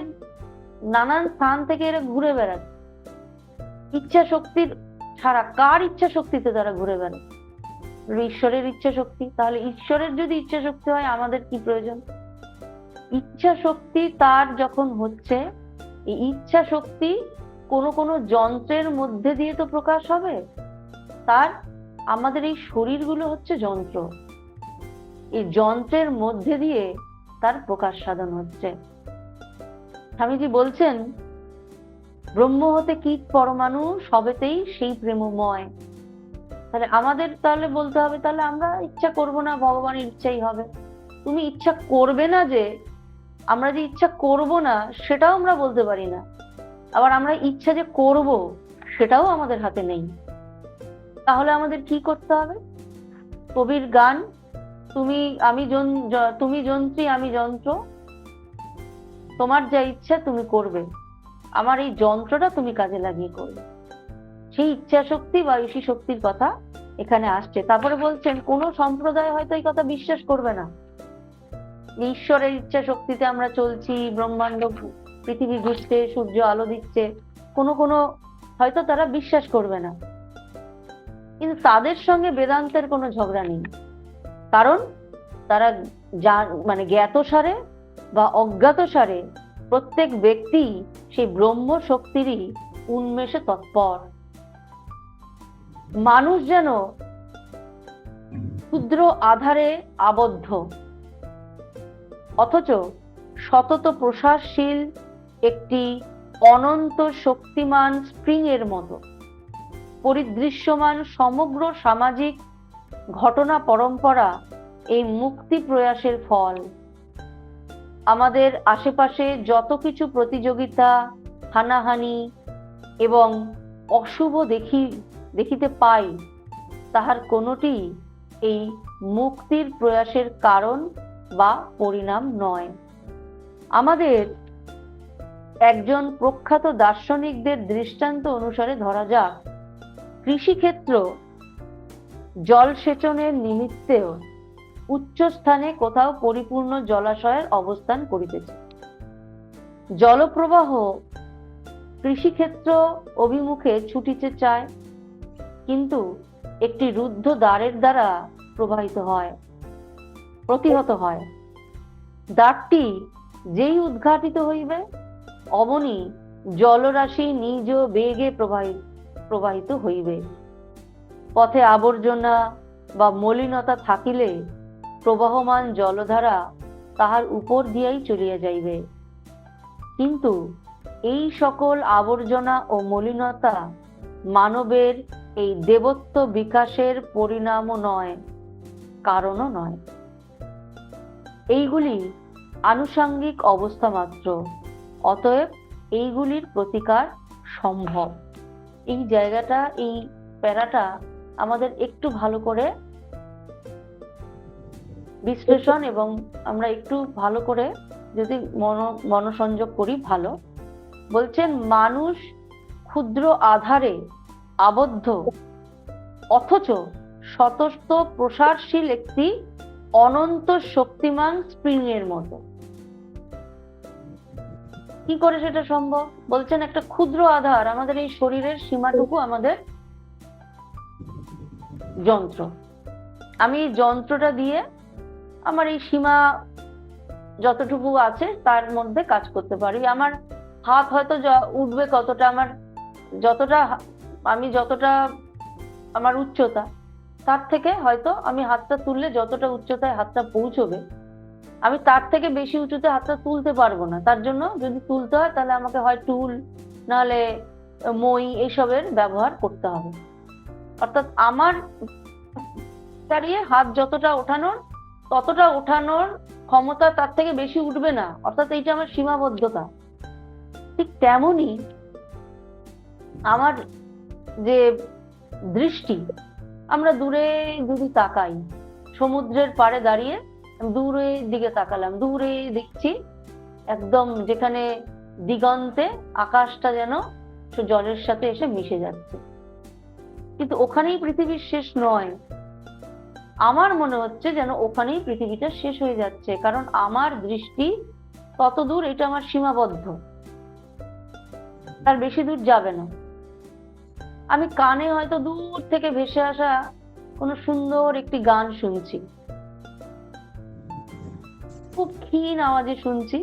নানান স্থান থেকে এরা ঘুরে বেড়াচ্ছে, ইচ্ছা শক্তির ছাড়া, কার ইচ্ছা শক্তিতে তারা ঘুরে বেড়াচ্ছে? ঈশ্বরের ইচ্ছা শক্তি। তাহলে ঈশ্বরের যদি ইচ্ছা শক্তি হয়, আমাদের কি প্রয়োজন? ইচ্ছা শক্তি তার যখন হচ্ছে, এই ইচ্ছা শক্তি কোনো কোনো যন্ত্রের মধ্যে দিয়ে তো প্রকাশ হবে। তার আমাদের এই শরীরগুলো হচ্ছে যন্ত্র, এই যন্ত্রের মধ্যে দিয়ে তার প্রকাশ সাধন হচ্ছে। স্বামীজি বলছেন ব্রহ্ম হতে কীট পরমাণু সবেতেই সেই প্রেমময়। তাহলে আমাদের তাহলে বলতে হবে, তাহলে আমরা ইচ্ছা করব না, ভগবানের ইচ্ছাই হবে। তুমি ইচ্ছা করবে না, যে আমরা যে ইচ্ছা করব না সেটাও আমরা বলতে পারি না, আবার আমরা ইচ্ছা যে করব সেটাও আমাদের হাতে নেই। তাহলে আমাদের কি করতে হবে? কবির গান, তুমি যন্ত্রী আমি যন্ত্র, তোমার যা ইচ্ছা তুমি করবে, আমার এই যন্ত্রটা তুমি কাজে লাগিয়ে করবে। সেই ইচ্ছা শক্তি বা ঐশী শক্তির কথা এখানে আসছে। তারপরে বলছেন কোন সম্প্রদায় হয়তো এই কথা বিশ্বাস করবে না, ঈশ্বরের ইচ্ছা শক্তিতে আমরা চলছি, ব্রহ্মাণ্ড পৃথিবী ঘুরছে, সূর্য আলো দিচ্ছে, কোনো হয়তো তারা বিশ্বাস করবে না। কিন্তু তাদের সঙ্গে বেদান্তের কোনো ঝগড়া নেই, কারণ তারা মানে জ্ঞাতসারে বা অজ্ঞাতসারে প্রত্যেক ব্যক্তি সেই ব্রহ্ম শক্তিরই উন্মেষে তৎপর। মানুষ যেন ক্ষুদ্র আধারে আবদ্ধ, অথচ সতত প্রসারশীল একটি অনন্ত শক্তিমান স্প্রিং এর মতো পরিদৃশ্যমান সমগ্র সামাজিক ঘটনা পরম্পরা এই মুক্তি প্রয়াসের ফল। আমাদের আশেপাশে যত কিছু প্রতিযোগিতা, হানাহানি এবং অশুভ দেখিতে পাই, তাহার কোনোটি এই মুক্তির প্রয়াসের কারণ বা পরিণাম নয়। আমাদের একজন প্রখ্যাত দার্শনিকদের দৃষ্টান্ত অনুসারে ধরা যাক, কৃষিক্ষেত্র জলসেচনের নিমিত্তেও উচ্চ স্থানে কোথাও পরিপূর্ণ জলাশয়ের অবস্থান করিতেছে। জলপ্রবাহ কৃষিক্ষেত্র অভিমুখে ছুটিতে চায়, কিন্তু একটি রুদ্ধ দ্বারের দ্বারা প্রতিহত হয়। দ্বারটি যেই উদ্ঘাটিত হইবে, অমনি জলরাশি নিজ বেগে প্রবাহিত হইবে। পথে আবর্জনা বা মলিনতা থাকিলে প্রবাহমান জলধারা তাহার উপর দিয়াই চলিয়া যাইবে। কিন্তু এই সকল আবর্জনা ও মলিনতা মানবের এই দেবত্ব বিকাশের পরিণামও নয়, কারণও নয়। এইগুলি আনুষঙ্গিক অবস্থা মাত্র, অতএব এইগুলির প্রতিকার সম্ভব। এই জায়গাটা, এই প্যারাটা আমাদের একটু ভালো করে বিশ্লেষণ, এবং আমরা একটু ভালো করে যদি মনোসংযোগ করি ভালো, বলছেন মানুষ ক্ষুদ্র আধারে আবদ্ধ, অথচ স্বতঃস্ফূর্ত প্রসারশীল একটি অনন্ত শক্তিমান স্প্রিং এর মতো। কি করে সেটা সম্ভব? বলছেন একটা ক্ষুদ্র আধার, আমাদের এই শরীরের সীমাটুকু আমাদের যন্ত্র। আমি এই যন্ত্রটা দিয়ে আমার এই সীমা যতটুকু আছে তার মধ্যে কাজ করতে পারি। আমার হাত হয়তো উঠবে কতটা, আমার যতটা আমার উচ্চতা, তার থেকে হয়তো আমি হাতটা তুললে যতটা উচ্চতায় হাতটা পৌঁছবে, আমি তার থেকে বেশি উঁচুতে হাতটা তুলতে পারবো না। তার জন্য যদি তুলতে হয় তাহলে আমাকে হয় টুল, নাহলে মই, এইসবের ব্যবহার করতে হবে। অর্থাৎ আমার দাঁড়িয়ে হাত যতটা ওঠানোর, ততটা ওঠানোর ক্ষমতা তার থেকে বেশি উঠবে না, অর্থাৎ এইটা আমার সীমাবদ্ধতা। ঠিক তেমনই আমার যে দৃষ্টি, আমরা দূরে যদি তাকাই, সমুদ্রের পাড়ে দাঁড়িয়ে দূরের দিকে তাকালাম, দূরে দেখছি একদম যেখানে দিগন্তে আকাশটা যেন জলের সাথে এসে মিশে যাচ্ছে, কিন্তু ওখানেই পৃথিবীর শেষ নয়। আমার মনে হচ্ছে যেন ওখানেই পৃথিবীটা শেষ হয়ে যাচ্ছে, কারণ আমার দৃষ্টি তত দূর, এটা আমার সীমাবদ্ধ, তার বেশি দূর যাবে না। আমি কানে হয়তো দূর থেকে ভেসে আসা কোনো সুন্দর একটি গান শুনছি, খুব ক্ষীণ আওয়াজে শুনছি,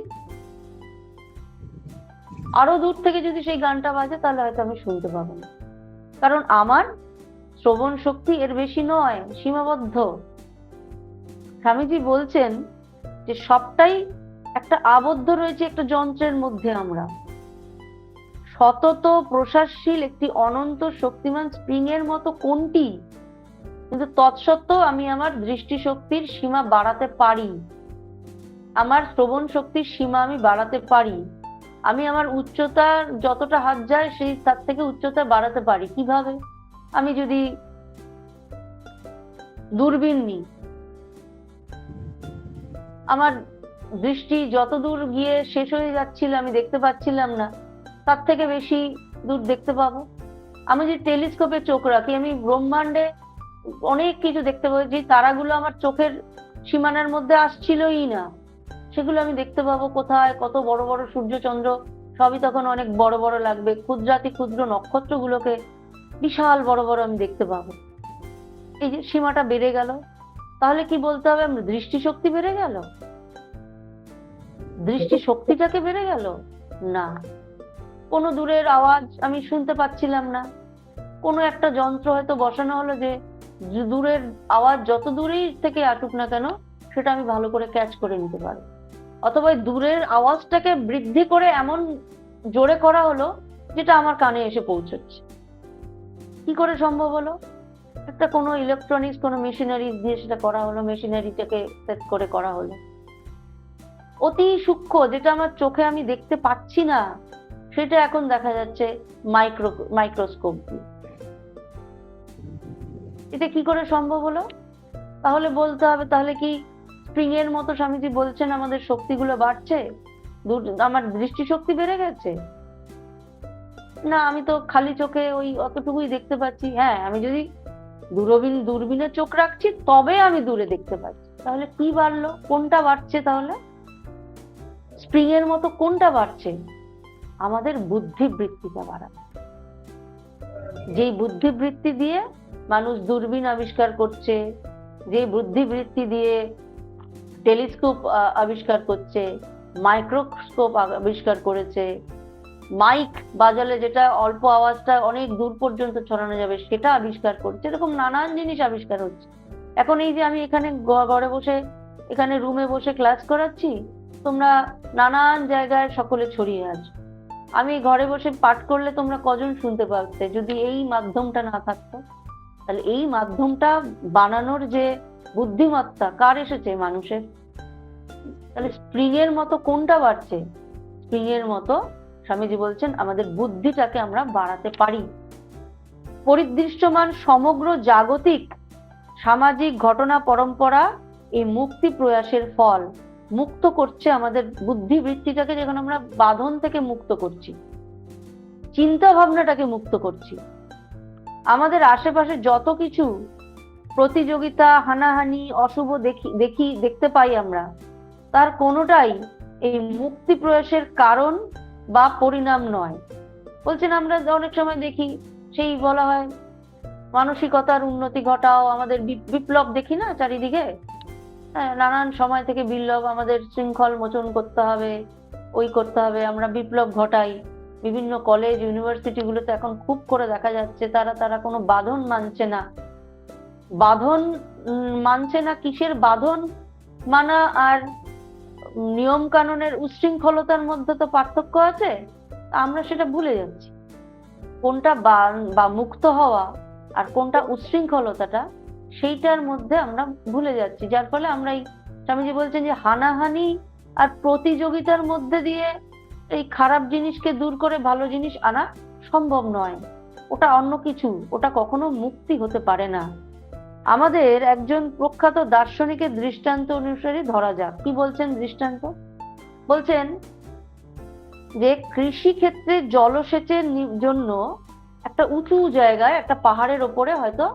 আরো দূর থেকে যদি সেই গানটা বাজে তাহলে হয়তো আমি শুনতে পাবো না, কারণ আমার শ্রবণ শক্তি এর বেশি নয়, সীমাবদ্ধ। স্বামীজি বলছেন যে সবটাই একটা আবদ্ধ রয়েছে একটা যন্ত্রের মধ্যে, আমরা সতত প্রসারশীল একটি অনন্ত শক্তিমান স্প্রিং এর মতো কোনটি, কিন্তু তৎসত্ত্বেও আমি আমার দৃষ্টিশক্তির সীমা বাড়াতে পারি, আমার শ্রবণ শক্তির সীমা আমি বাড়াতে পারি, আমি আমার উচ্চতা যতটা হাত যায় সেই তার থেকে উচ্চতা বাড়াতে পারি। কিভাবে? আমি যদি দূরবীন নিই, আমার দৃষ্টি যত দূর গিয়ে শেষ হয়ে যাচ্ছিল, আমি দেখতে পাচ্ছিলাম না, তার থেকে বেশি দূর দেখতে পাবো। আমি যদি টেলিস্কোপে চোখ রাখি, আমি ব্রহ্মাণ্ডে অনেক কিছু দেখতে পাবো, যে তারাগুলো আমার চোখের সীমানার মধ্যে আসছিলই না, সেগুলো আমি দেখতে পাবো। কোথায় কত বড় বড় সূর্য চন্দ্র, সবই তখন অনেক বড় বড় লাগবে, ক্ষুদ্রাতি ক্ষুদ্র নক্ষত্রগুলোকে বিশাল বড় বড় আমি দেখতে পাবো। এই যে সীমাটা বেড়ে গেল, তাহলে কি বলতে হবে? আমরা দৃষ্টিশক্তি বেড়ে গেল, দৃষ্টি শক্তিটাকে বেড়ে গেল না। কোনো দূরের আওয়াজ আমি শুনতে পাচ্ছিলাম না, কোনো একটা যন্ত্র হয়তো বসানো হলো যে দূরের আওয়াজ যত দূরেই থেকে আসুক না কেন সেটা আমি ভালো করে ক্যাচ করে নিতে পারি, অথবা দূরের আওয়াজটাকে বৃদ্ধি করে এমন জোরে করা হলো যেটা আমার কানে এসে পৌঁছচ্ছে। কি করে সম্ভব হলো? একটা কোনো ইলেকট্রনিক্স, কোনো মেশিনারি দিয়ে সেটা করা হলো, মেশিনারিটাকে সেট করে করা হলো। অতি সূক্ষ্ম, যেটা আমার চোখে আমি দেখতে পাচ্ছি না, সেটা এখন দেখা যাচ্ছে মাইক্রোস্কোপ দিয়ে। এটা কি করে সম্ভব হলো? তাহলে বলতে হবে, তাহলে কি স্প্রিং এর মতো স্বামীজি বলছেন আমাদের শক্তিগুলো বাড়ছে, আমার দৃষ্টিশক্তি বেড়ে গেছে? না, আমি তো খালি চোখে ওই অতটুকুই দেখতে পাচ্ছি। হ্যাঁ, আমি যদি দূরবীনে চোখ রাখছি তবে আমি দূরে দেখতে পাচ্ছি। তাহলে কি বাড়লো? কোনটা বাড়ছে? তাহলে স্প্রিং এর মতো কোনটা বাড়ছে? আমাদের বুদ্ধিবৃত্তিটা বাড়ানো। যেই বুদ্ধিবৃত্তি দিয়ে মানুষ দূরবীন আবিষ্কার করছে, যে বুদ্ধিবৃত্তি দিয়ে টেলিস্কোপ আবিষ্কার করছে, মাইক্রোস্কোপ আবিষ্কার করেছে, মাইক বাজালে যেটা অল্প আওয়াজটা অনেক দূর পর্যন্ত ছড়ানো যাবে সেটা আবিষ্কার করছে, এরকম নানান জিনিস আবিষ্কার হচ্ছে। এখন এই যে আমি এখানে ঘরে বসে, এখানে রুমে বসে ক্লাস করাচ্ছি, তোমরা নানান জায়গায় সকলে ছড়িয়ে আছো। আমি ঘরে বসে পাঠ করলে তোমরা কজন শুনতে পারতে যদি এই মাধ্যমটা না থাকতো? তাহলে এই মাধ্যমটা বানানোর যে বুদ্ধিমত্তা কার এসেছে? মানুষের। তাহলে স্প্রিং এর মতো কোনটা বাড়ছে? স্প্রিং এর মতো স্বামীজি বলছেন আমাদের বুদ্ধিটাকে আমরা বাড়াতে পারি। পরিদৃশ্যমান সমগ্র জাগতিক সামাজিক ঘটনা পরম্পরা এই মুক্তি প্রয়াসের ফল মুক্ত করছে আমাদের বুদ্ধিবৃত্তিটাকে, যখন আমরা বাঁধন থেকে মুক্ত করছি, চিন্তা ভাবনাটাকে মুক্ত করছি। আমাদের আশেপাশে যত কিছু প্রতিযোগিতা, হানাহানি, অশুভ দেখতে পাই আমরা, তার কোনোটাই এই মুক্তি প্রয়াসের কারণ বা পরিণাম নয়। বলছেন আমরা অনেক সময় দেখি, সেই বলা হয় মানসিকতার উন্নতি ঘটাও, আমাদের বিপ্লব দেখি না চারিদিকে। হ্যাঁ, নানান সময় থেকে বিপ্লব, আমাদের শৃঙ্খল মোচন করতে হবে, ওই করতে হবে, আমরা বিপ্লব ঘটাই। বিভিন্ন কলেজ ইউনিভার্সিটি গুলোতে এখন খুব করে দেখা যাচ্ছে তারা কোনো বাঁধন মানছে না। বাঁধন মানছে না, কিসের বাঁধন মানা আর নিয়ম কানুনের উচ্ছৃঙ্খলতার মধ্যে তো পার্থক্য আছে, আমরা সেটা ভুলে যাচ্ছি। কোনটা বা মুক্ত হওয়া আর কোনটা উচ্ছৃঙ্খলতাটা, সেইটার মধ্যে আমরা ভুলে যাচ্ছি। যার ফলে আমরা এই স্বামীজি বলছেন যে হানাহানি আর প্রতিযোগিতার মধ্যে দিয়ে এই খারাপ জিনিসকে দূর করে ভালো জিনিস আনা সম্ভব নয়। ওটা অন্য কিছু, ওটা কখনো মুক্তি হতে পারে না। আমাদের একজন প্রখ্যাত দার্শনিকের দৃষ্টান্ত অনুসারে ধরা যাক। কি বলছেন দৃষ্টান্ত? বলছেন যে কৃষি ক্ষেত্রে জলসেচের জন্য একটা উঁচু জায়গায়, একটা পাহাড়ের ওপরে হয়তো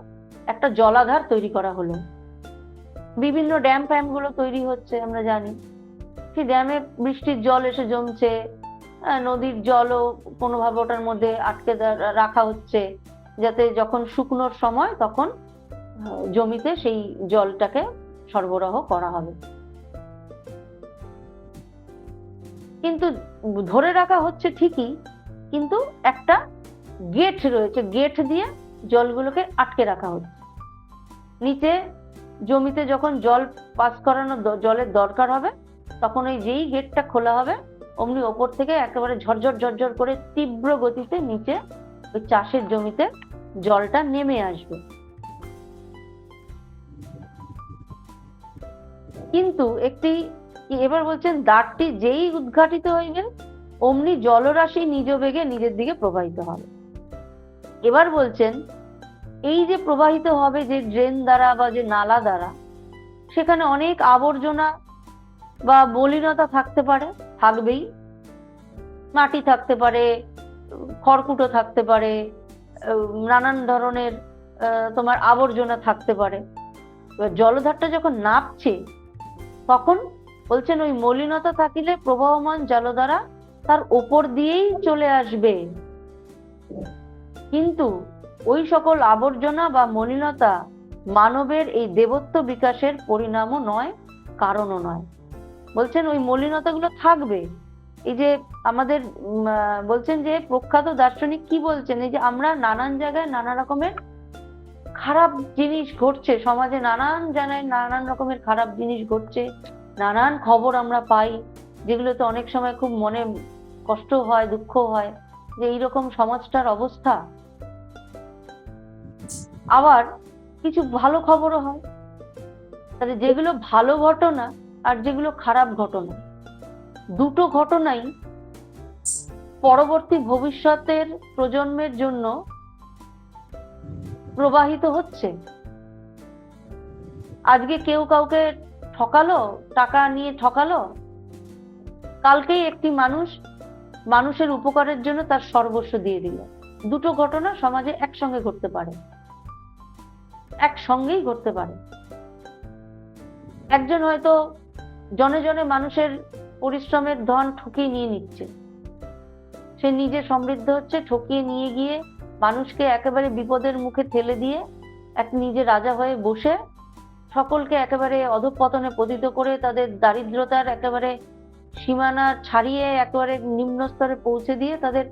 একটা জলাধার তৈরি করা হলো। বিভিন্ন ড্যাম ফ্যাম গুলো তৈরি হচ্ছে, আমরা জানি। সেই ড্যামে বৃষ্টির জল এসে জমছে, নদীর জলও কোনোভাবে ওটার মধ্যে আটকে রাখা হচ্ছে, যাতে যখন শুকনোর সময় তখন জমিতে সেই জলটাকে সরবরাহ করা হবে। কিন্তু ধরে রাখা হচ্ছে ঠিকই, কিন্তু একটা গেট রয়েছে, গেট দিয়ে জলগুলোকে আটকে রাখা হচ্ছে। নিচে জমিতে যখন জল পাস করানো, জলের দরকার হবে, তখন ওই যেই গেটটা খোলা হবে, অমনি ওপর থেকে একেবারে ঝরঝর ঝরঝর করে তীব্র গতিতে নিচে ওই চাষের জমিতে জলটা নেমে আসবে। কিন্তু এবার বলছেন দ্বারটি যেই উদ্ঘাটিত হইবে, অমনি জলরাশি নিজ বেগে নিজের দিকে প্রবাহিত হবে। এবার বলছেন এই যে প্রবাহিত হবে যে ড্রেন দ্বারা বা যে নালা দ্বারা, সেখানে অনেক আবর্জনা বা মলিনতা থাকতে পারে, থাকবেই। মাটি থাকতে পারে, খড়কুটো থাকতে পারে, নানান ধরনের তোমার আবর্জনা থাকতে পারে। এবার জলধারটা যখন নামছে, তখন বলছেন ওই মলিনতা থাকিলে প্রবাহমান জলধারা তার ওপর দিয়েই চলে আসবে। কিন্তু ওই সকল আবর্জনা বা মলিনতা মানবের এই দেবত্ব বিকাশের পরিণামও নয়, কারণও নয়। বলছেন ওই মলিনতাগুলো থাকবে। এই যে আমাদের বলছেন যে প্রখ্যাত দার্শনিক কি বলছেন, এই যে আমরা নানান জায়গায় নানা রকমের খারাপ জিনিস ঘটছে, সমাজে নানান জায়গায় নানান রকমের খারাপ জিনিস ঘটছে, নানান খবর আমরা পাই, যেগুলোতে অনেক সময় খুব মনে কষ্ট হয়, দুঃখ হয় যে এইরকম সমাজটার অবস্থা। আবার কিছু ভালো খবরও হয়। তাহলে যেগুলো ভালো ঘটনা আর যেগুলো খারাপ ঘটনা, দুটো ঘটনাই পরবর্তী ভবিষ্যতের প্রজন্মের জন্য প্রবাহিত হচ্ছে। আজকে কেউ কাউকে ঠকালো, টাকা নিয়ে ঠকালো, কালকেই একটি মানুষের উপকারের জন্য তার সর্বস্ব দিয়ে দিল। দুটো ঘটনা সমাজে একসঙ্গে ঘটতে পারে, একসঙ্গেই ঘটতে পারে। একজন হয়তো জনে জনে মানুষের পরিশ্রমের ধন ঠকিয়ে নিয়ে নিচ্ছে, সে নিজে সমৃদ্ধ হচ্ছে, ঠকিয়ে নিয়ে গিয়ে মানুষকে একেবারে বিপদের মুখে ঠেলে দিয়ে নিজে রাজা হয়ে বসে সকলকে একেবারে অধঃপতনে পতিত করে, তাদের দারিদ্রতার একেবারে সীমানা ছাড়িয়ে একেবারে নিম্ন স্তরে পৌঁছে দিয়ে তাদের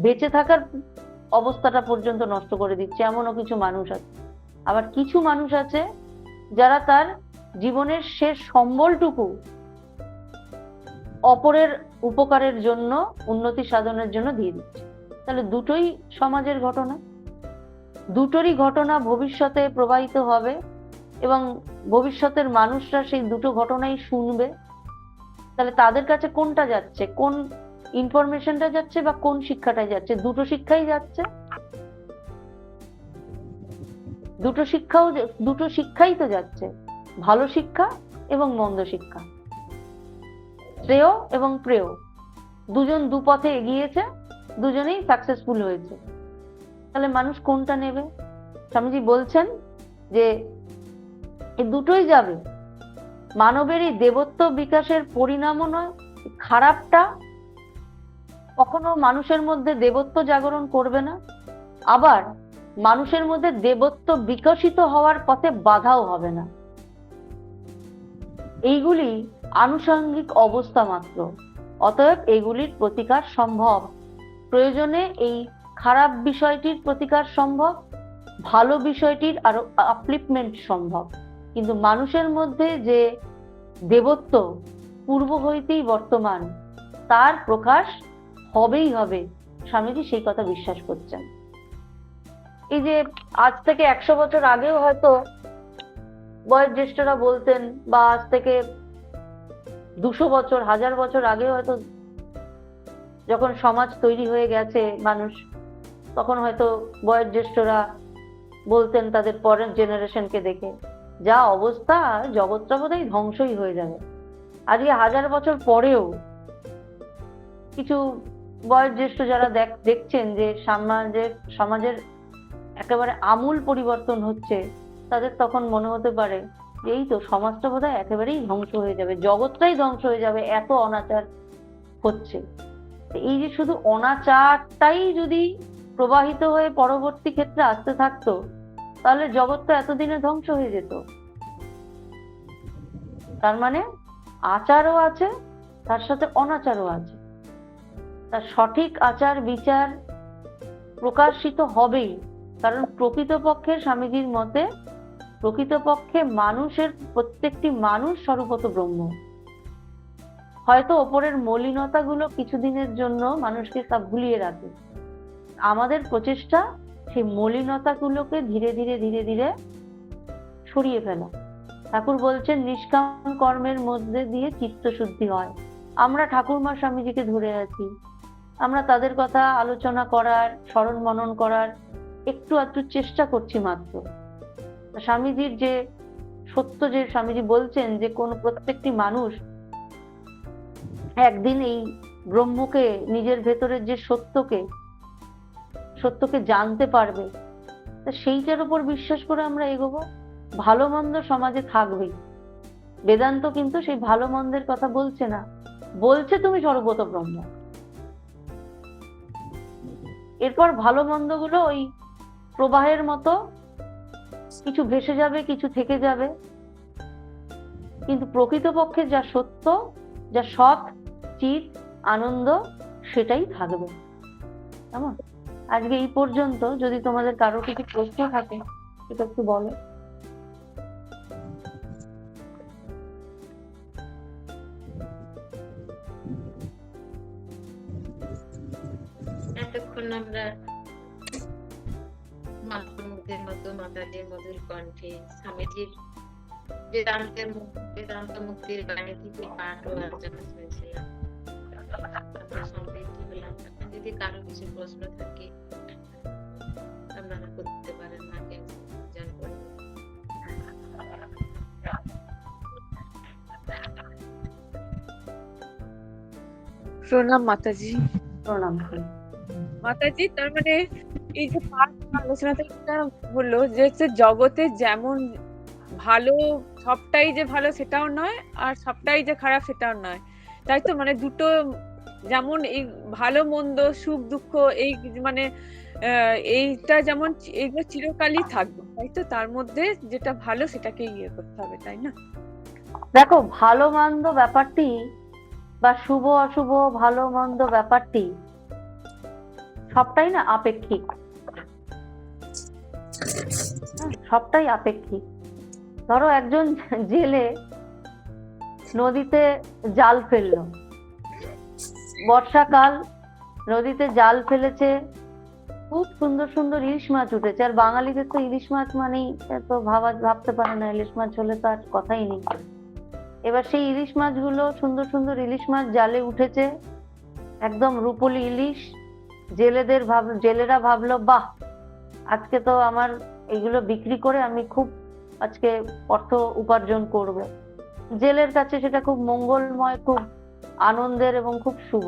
বেঁচে থাকার অবস্থাটা পর্যন্ত নষ্ট করে দিচ্ছে। এমনও কিছু মানুষ আছে। আবার কিছু মানুষ আছে যারা তার জীবনের শেষ সম্বলটুকু অপরের উপকারের জন্য, উন্নতি সাধনের জন্য দিয়ে দিচ্ছে। তাহলে দুটোই সমাজের ঘটনা, দুটোরই ঘটনা ভবিষ্যতে প্রবাহিত হবে এবং ভবিষ্যতের মানুষরা সেই দুটো ঘটনাই শুনবে। তাহলে তাদের কাছে কোনটা যাচ্ছে, কোন ইনফরমেশনটা যাচ্ছে বা কোন শিক্ষাটা যাচ্ছে? দুটো শিক্ষাই যাচ্ছে। দুটো শিক্ষাই তো যাচ্ছে, ভালো শিক্ষা এবং মন্দ শিক্ষা, শ্রেয় এবং প্রেয়, দুজন দুপথে এগিয়েছে, দুজনেই সাকসেসফুল হয়েছে। তাহলে মানুষ কোনটা নেবে? স্বামীজি বলছেন যে এই দুটোই যাবে। মানবের এই দেবত্ব বিকাশের পরিণামও নয়, খারাপটা কখনো মানুষের মধ্যে দেবত্ব জাগরণ করবে না, আবার মানুষের মধ্যে দেবত্ব বিকশিত হওয়ার পথে বাধাও হবে না। এইগুলি আনুষঙ্গিক অবস্থা মাত্র, অতএব এগুলির প্রতিকার সম্ভব। প্রয়োজনে এই খারাপ বিষয়টির প্রতিকার সম্ভব, ভালো বিষয়টির আরো আপলিফমেন্ট সম্ভব, কিন্তু মানুষের মধ্যে যে দেবত্ব পূর্ব হইতেই বর্তমান, তার প্রকাশ হবেই হবে। স্বামীজি সেই কথা বিশ্বাস করছেন। এই যে আজ থেকে 100 বছর আগেও হয়তো বয়োজ্যেষ্ঠরা বলতেন, বা আজ থেকে 200 বছর 1000 বছর আগেও হয়তো যখন সমাজ তৈরি হয়ে গেছে মানুষ, তখন হয়তো বয়োজ্যেষ্ঠরা বলতেন তাদের পরের জেনারেশনকে দেখে, যা অবস্থা জগৎটা বোধহয় ধ্বংসই হয়ে যাবে। আজকে 1000 বছর পরেও কিছু বয়োজ্যেষ্ঠ যারা দেখছেন যে সমাজের একেবারে আমূল পরিবর্তন হচ্ছে, তাদের তখন মনে হতে পারে যে এই তো সমাজটা বোধহয় একেবারেই ধ্বংস হয়ে যাবে, জগৎটাই ধ্বংস হয়ে যাবে, এত অনাচার হচ্ছে। এই যে শুধু অনাচারটাই যদি প্রবাহিত হয়ে পরবর্তী ক্ষেত্রে আসতে থাকতো, তাহলে জগৎটা এতদিনে ধ্বংস হয়ে যেত। তার মানে আচারও আছে, তার সাথে অনাচারও আছে। তার সঠিক আচার বিচার প্রকাশিত হবেই, কারণ প্রকৃতপক্ষে স্বামীজির মতে প্রকৃতপক্ষে মানুষের প্রত্যেকটি মানুষ স্বরূপত ব্রহ্ম। হয়তো ওপরের মলিনতাগুলো কিছুদিনের জন্য মানুষকে তা ভুলিয়ে রাখে, আমাদের প্রচেষ্টা সেই মলিনতাগুলোকে ধীরে ধীরে ধীরে ধীরে সরিয়ে ফেলা। ঠাকুর বলছেন নিষ্কাম কর্মের মধ্যে দিয়ে চিত্তশুদ্ধি হয়। আমরা ঠাকুরমা স্বামীজিকে ধরে আছি, আমরা তাদের কথা আলোচনা করার, স্মরণ মনন করার একটু আধটু চেষ্টা করছি মাত্র। স্বামীজির যে সত্য, যে স্বামীজি বলছেন যে কোন প্রত্যেকটি মানুষ একদিন এই ব্রহ্মকে, নিজের ভেতরের যে সত্যকে জানতে পারবে, তা সেইটার উপর বিশ্বাস করে আমরা এগোবো। ভালো মন্দ সমাজে থাকবেই। বেদান্ত কিন্তু সেই ভালো মন্দের কথা বলছে না, বলছে তুমি সর্বত ব্রহ্ম। এরপর ভালো মন্দ গুলো ওই প্রবাহের মতো কিছু ভেসে যাবে, কিছু থেকে যাবে, কিন্তু প্রকৃতপক্ষে যা সত্য, যা সৎ, চিত, আনন্দ, সেটাই থাকবে। কেমন? আজকে এই পর্যন্ত। যদি তোমাদের কারো কিছু প্রশ্ন থাকে সেটা একটু বলো। এতক্ষণ আমরা মাতৃমুখের মতো মাতাজির মধুর কণ্ঠে স্বামীজির বেদান্ত মুক্তির বাণী থেকে পাঠ ও আলোচনা শুনেছিলাম। আমরা সমৃদ্ধ হলাম। এখন যদি কারো কিছু প্রশ্ন থাকে আপনারা করতে পারেন, মাকে জানবেন। প্রণাম মাতাজি। প্রণাম। মাতাজি, তার মানে এই যে পাঠ আলোচনা থেকে বললো যে হচ্ছে জগতে যেমন ভালো, সবটাই যে ভালো সেটাও নয়, আর সবটাই যে খারাপ সেটাও নয়, তাই তো? মানে দুটো, যেমন এই ভালো মন্দ, সুখ দুঃখ, এই মানে এইটা যেমন এইগুলো চিরকালই থাকবে, তাই তো? তার মধ্যে যেটা ভালো সেটাকে ইয়ে করতে হবে, তাই না? দেখো, ভালো মন্দ ব্যাপারটি বা শুভ অশুভ, ভালো মন্দ ব্যাপারটি সবটাই না আপেক্ষিক। সবটাই আপেক্ষিক। ধরো একজন জেলে নদীতে জাল ফেললো, বর্ষাকাল, নদীতে জাল ফেলেছে, খুব সুন্দর সুন্দর ইলিশ মাছ উঠেছে। আর বাঙালিদের তো ইলিশ মাছ মানেই তো ভাবতে পারে না, ইলিশ মাছ হলে তো আর কথাই নেই। এবার সেই ইলিশ মাছগুলো, সুন্দর সুন্দর ইলিশ মাছ জালে উঠেছে, একদম রূপলি ইলিশ। জেলেরা ভাবলো, বাহ, আজকে তো আমার এগুলো বিক্রি করে আমি খুব আজকে অর্থ উপার্জন করব। জেলের কাছে সেটা খুব মঙ্গলময়, খুব আনন্দের এবং খুব শুভ।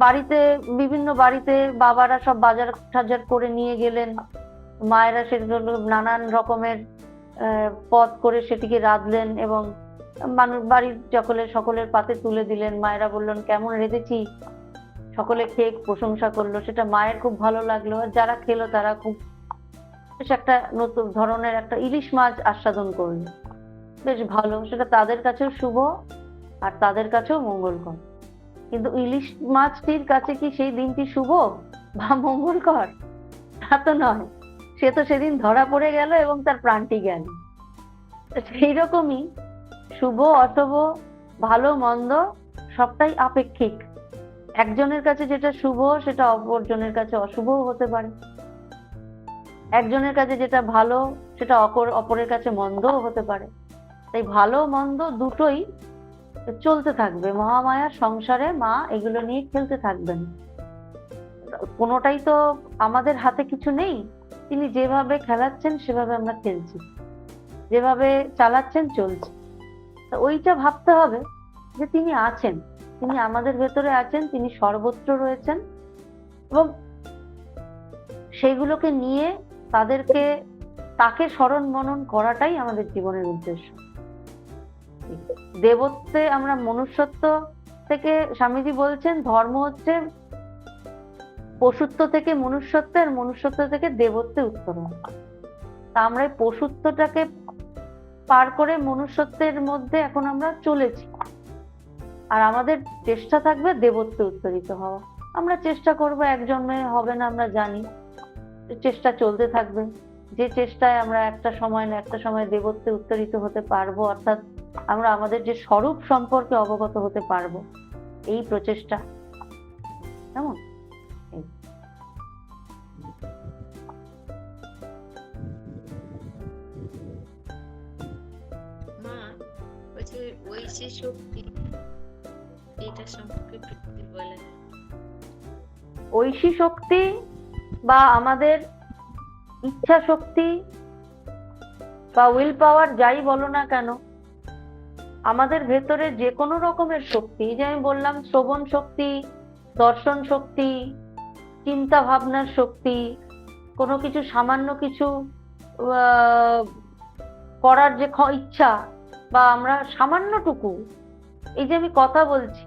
বাড়িতে, বিভিন্ন বাড়িতে বাবারা সব বাজার টাজার করে নিয়ে গেলেন, মায়েরা সেগুলো নানান রকমের পদ করে সেটিকে রাঁধলেন এবং মানুষ বাড়ির সকলের পাতে তুলে দিলেন। মায়েরা বললেন কেমন রেঁধেছি, সকলে খেয়ে প্রশংসা করলো, সেটা মায়ের খুব ভালো লাগলো। আর যারা খেলো তারা খুব বেশ একটা নতুন ধরনের একটা ইলিশ মাছ আস্বাদন করলো, বেশ ভালো, সেটা তাদের কাছেও শুভ আর তাদের কাছেও মঙ্গলকর। কিন্তু ইলিশ মাছটির কাছে কি সেই দিনটি শুভ বা মঙ্গলকর? তা তো নয়, সে তো সেদিন ধরা পড়ে গেল এবং তার প্রাণটি গেল। সেই রকমই শুভ অশুভ, ভালো মন্দ সবটাই আপেক্ষিক। একজনের কাছে যেটা শুভ সেটা অপরজনের কাছে অশুভও হতে পারে, একজনের কাছে যেটা ভালো সেটা অপরের কাছে মন্দও হতে পারে। তাই ভালো মন্দ দুটোই চলতে থাকবে, মহামায়ার সংসারে মা এগুলো নিয়ে খেলতে থাকবেন। কোনোটাই তো আমাদের হাতে কিছু নেই, তিনি যেভাবে খেলাচ্ছেন সেভাবে আমরা খেলছি, যেভাবে চালাচ্ছেন চলছে। তো ওইটা ভাবতে হবে যে তিনি আছেন, তিনি আমাদের ভেতরে আছেন, তিনি সর্বত্র রয়েছেন এবং সেইগুলোকে নিয়ে তাকে স্মরণ মনন করাটাই আমাদের জীবনের উদ্দেশ্য। দেবত্বে আমরা মনুষ্যত্ব থেকে, স্বামীজি বলছেন ধর্ম হচ্ছে পশুত্ব থেকে মনুষ্যত্ব আর মনুষ্যত্ব থেকে দেবত্বে উত্তরণ। তা আমরা এই পশুত্বটাকে পার করে মনুষ্যত্বের মধ্যে এখন আমরা চলেছি, আর আমাদের চেষ্টা থাকবে দেবত্বে উত্তরিত হওয়া। আমরা চেষ্টা করব, এক জন্মে হবে না আমরা জানি, চেষ্টা চলতে থাকবে। যে চেষ্টায় আমরা একটা সময় না একটা সময় দেবত্বে উত্তরিত হতে পারবো, অর্থাৎ আমরা আমাদের যে স্বরূপ সম্পর্কে অবগত হতে পারবো, এই প্রচেষ্টা। কেমন? মা, ওই যে ঐশী শক্তি, এটা সম্পর্কে একটু বলেন। ঐশী শক্তি বা আমাদের ইচ্ছা শক্তি বা উইল পাওয়ার, যাই বলো না কেন, আমাদের ভেতরে যে কোনো রকমের শক্তি, যে আমি বললাম শ্রবণ শক্তি, দর্শন শক্তি, চিন্তা ভাবনার শক্তি, কোনো কিছু সামান্য কিছু করার যে ইচ্ছা, বা আমরা সামান্যটুকু, এই যে আমি কথা বলছি,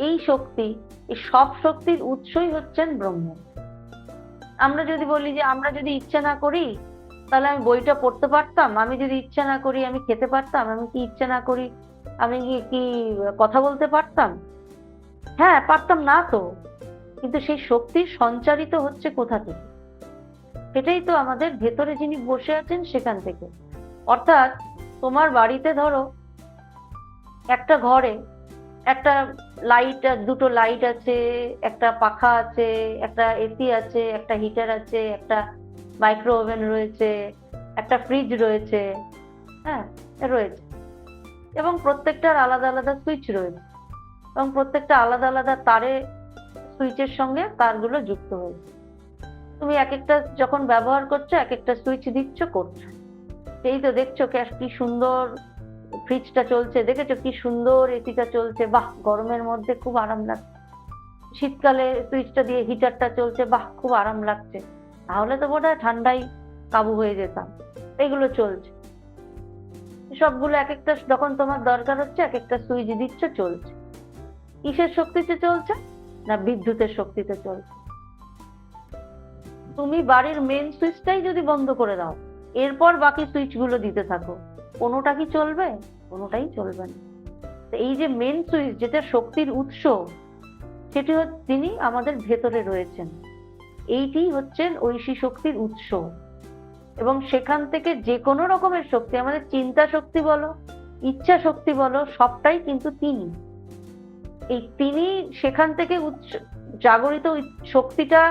এই শক্তি, এই সব শক্তির উৎসই হচ্ছেন ব্রহ্ম। আমরা যদি বলি যে আমরা যদি ইচ্ছা না করি তাহলে আমি বইটা পড়তে পারতাম, আমি যদি ইচ্ছা না করি আমি খেতে পারতাম, আমি কি ইচ্ছা না করি আমি কি কথা বলতে পারতাম? হ্যাঁ, পারতাম না তো, কিন্তু সেই শক্তি সঞ্চারিত হচ্ছে কোথা থেকে? সেটাই তো আমাদের ভেতরে যিনি বসে আছেন সেখান থেকে। অর্থাৎ তোমার বাড়িতে ধরো একটা ঘরে একটা লাইট, দুটো লাইট আছে, একটা পাখা আছে, একটা এসি আছে, একটা হিটার আছে, একটা মাইক্রো ওভেন রয়েছে, একটা ফ্রিজ রয়েছে, হ্যাঁ রয়েছে, এবং প্রত্যেকটার আলাদা আলাদা সুইচ রয়েছে, এবং প্রত্যেকটা আলাদা আলাদা তারে, সুইচের সঙ্গে তারগুলো যুক্ত হয়েছে। তুমি এক একটা যখন ব্যবহার করছো এক একটা সুইচ দিচ্ছ, করছো। এই তো দেখছো কি সুন্দর ফ্রিজটা চলছে, দেখেছো কি সুন্দর এসিটা চলছে, বাহ গরমের মধ্যে খুব আরাম লাগছে, শীতকালে সুইচটা দিয়ে হিটারটা চলছে, বাহ খুব আরাম লাগছে, তাহলে তো বোধহয় ঠান্ডায় কাবু হয়ে যেতাম। এগুলো চলছে, সবগুলো এক একটা যখন তোমার দরকার হচ্ছে এক একটা সুইচ দিচ্ছ, চলছে। কিসের শক্তিতে চলছে? না বিদ্যুতের শক্তিতে চলছে। তুমি বাড়ির মেন সুইচটাই যদি বন্ধ করে দাও, এরপর বাকি সুইচ গুলো দিতে থাকো, কোনোটা কি চলবে? কোনোটাই চলবে না। এই যে মেন সুইচ, যেটা শক্তির উৎস, সেটি তিনি আমাদের ভেতরে রয়েছেন, এইটি হচ্ছেন ঐশী শক্তির উৎস। এবং সেখান থেকে যে কোনো রকমের শক্তি, আমাদের চিন্তা শক্তি বলো, ইচ্ছা শক্তি বলো, সবটাই কিন্তু তিনি সেখান থেকে জাগরিত শক্তিটা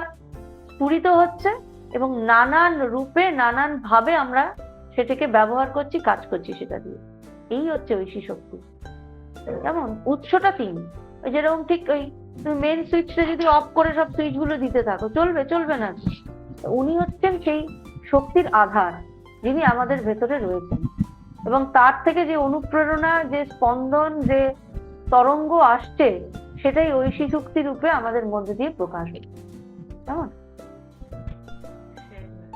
স্ফুরিত হচ্ছে এবং নানান রূপে নানান ভাবে আমরা সেটাকে ব্যবহার করছি, কাজ করছি সেটা দিয়ে। এই হচ্ছে ঐশী শক্তি। যেমন উৎসটা তিনি, যেরকম ঠিক ওই তুমি মেন সুইচটা যদি অফ করে সব সুইচ গুলো দিতে থাকো, চলবে? চলবে না। উনি হচ্ছেন সেই শক্তির আধার, যিনি আমাদের ভেতরে রয়েছেন। এবং তার থেকে যে অনুপ্রেরণা, যে স্পন্দন, যে তরঙ্গ আসছে, সেটাই ঐশী শক্তি রূপে আমাদের মধ্যে দিয়ে প্রকাশ হচ্ছে। কেমন? হ্যাঁ ma'am,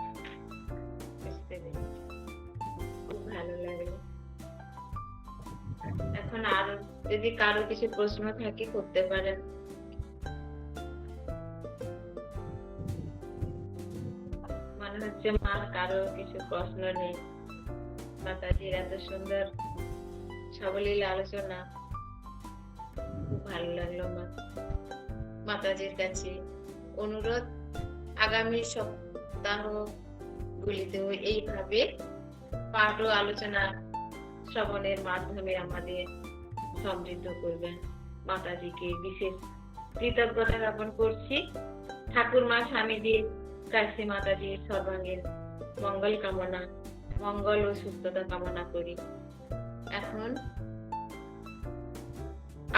বুঝতে পেরেছি। খুব ভালো লাগলো। এখন আর যদি কারো কিছু প্রশ্ন থাকে করতে পারেন। মনে হচ্ছে মার কারো কিছু প্রশ্ন নেই। মাতাজির এত সুন্দর সাবলীল আলোচনা, খুব ভালো লাগলো মা। মাতাজির কাছে অনুরোধ, আগামী সপ্তাহ গুলিতেও এইভাবে পাঠ ও আলোচনা শ্রবণের মাধ্যমে আমাদের সমৃদ্ধ করবেন। মাতাজিকে বিশেষ কৃতজ্ঞতা জ্ঞাপন করছি। ঠাকুরমা স্বামীজির কাছে মাতাজির সর্বাঙ্গীন মঙ্গল কামনা, মঙ্গল ও সুস্থতা কামনা করি। এখন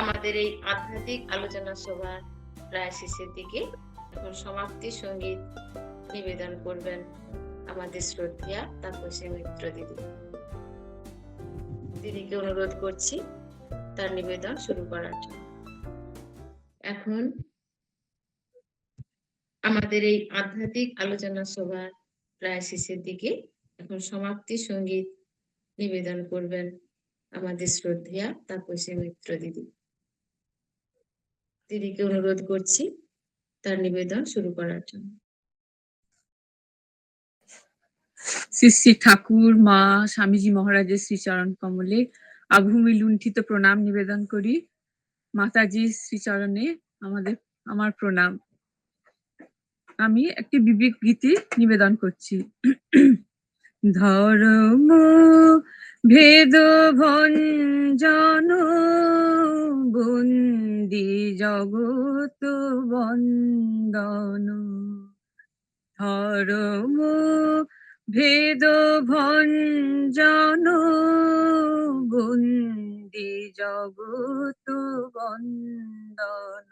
আমাদের এই আধ্যাত্মিক আলোচনা সভা প্রায় শেষের দিকে। এখন সমাপ্তি সঙ্গীত নিবেদন করবেন আমাদের শ্রদ্ধেয়া তাপসী মিত্র দিদি। দিদিকে অনুরোধ করছি তার নিবেদন শুরু করার জন্য। এখন আমাদের এই আধ্যাত্মিক আলোচনা সভা প্রায় শেষের দিকে। এখন সমাপ্তি সঙ্গীত নিবেদন করবেন আমাদের শ্রদ্ধেয়া তাপসী মিত্র দিদি। দিদিকে অনুরোধ করছি তার নিবেদন শুরু করার জন্য। শ্রী শ্রী ঠাকুর মা স্বামীজি মহারাজের শ্রীচরণ কমলে আভূমি লুণ্ঠিত প্রণাম নিবেদন করি। মাতাজির শ্রীচরণে আমার প্রণাম। আমি একটি বিবেক গীতি নিবেদন করছি। ধর্ম ভেদ ভঞ্জন বন্দি জগত বন্দন। ধর্ম ভেদ ভঞ্জন বন্দি জগত বন্দন।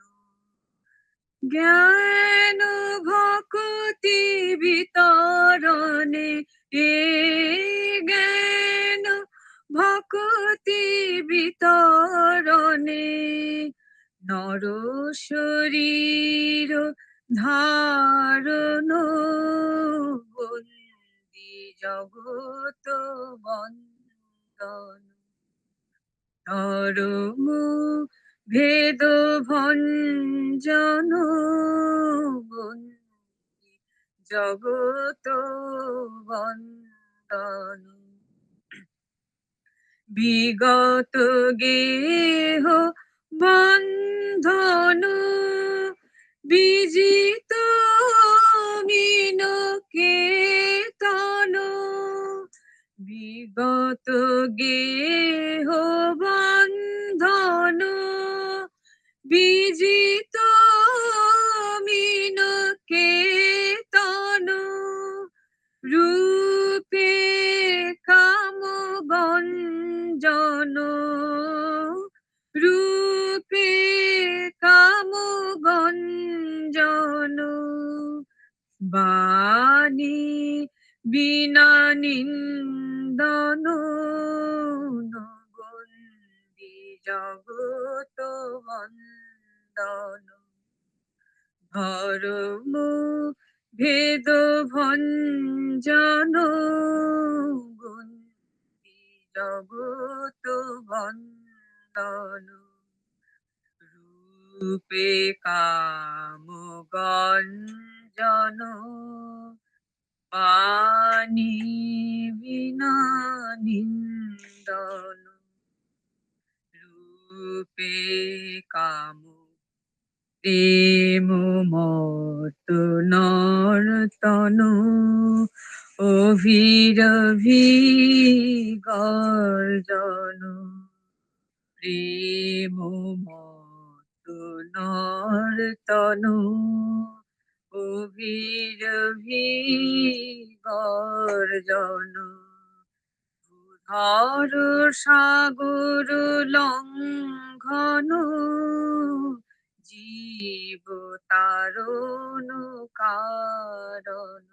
জ্ঞান ভক্তি বিতরণে জ্ঞান ভক্তি বিতরণে নর শরীর ধারণ বন্দি জগত বন্দন। ধর্ম ভেদ ভঞ্জন বন্দি জগত বন্দন। বিগত গেহ বন্ধন বিজিত মিন কেতন। বিগত গেহ বন্ধন বিজিত মিন কেতন। রূপে কাম গঞ্জন রূপে কাম গঞ্জন। বাণী বিনা নিন্দন বন্দি জগত বন্দন। ধর্ম ভেদ ভঞ্জন বন্দি জগত বন্দন। রূপে কাম গঞ্জন বাণী বিনা নিন্দন। রূপে কাম প্রেম মত নর্তন অভিরভি গর্জন। প্রেম মত নর্তন অভিরভি গর্জন। ধর সাগর লঙ্ঘন জীব তারণ কারণ।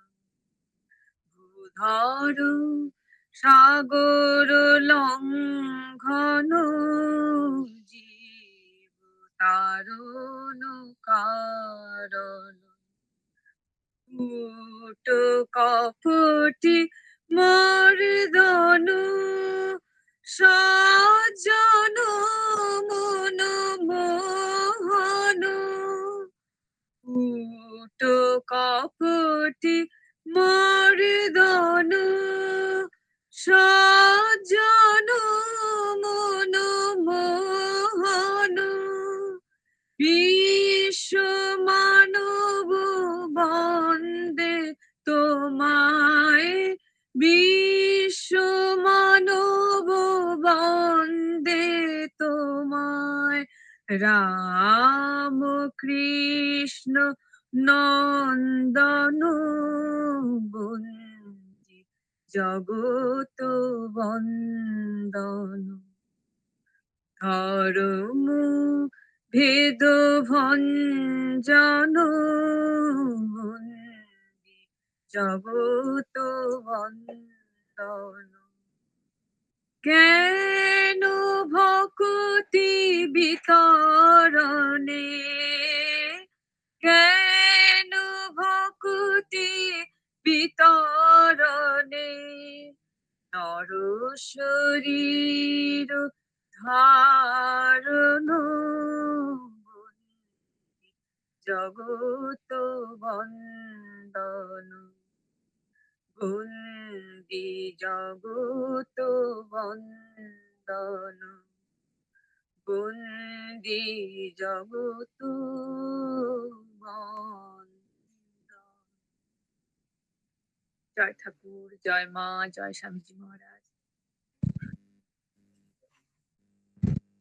ধর সাগর লঙ্ঘন জীব তারণ কারণ কূট কপটি মর্দন সজ্জন মন মোহন কূট কপটি মর্দন সজ্জন মন মোহন বিশ্ব মানব বন্দে তোমায় বিশ্ব মানব বন্দে তোমায় রাম কৃষ্ণ নন্দন বন্দে জগত বন্দন ধর্ম ভেদ ভঞ্জন বন্দে জগত বন্দন জ্ঞান ভক্তি বিতরণে জ্ঞান ভক্তি বিতরণে নর শরীর ধারণ জগত বন্দন বন্দি জগত বন্দন বন্দি জগত বন্দন। জয় ঠাকুর, জয় মা, জয় স্বামীজি মহারাজ।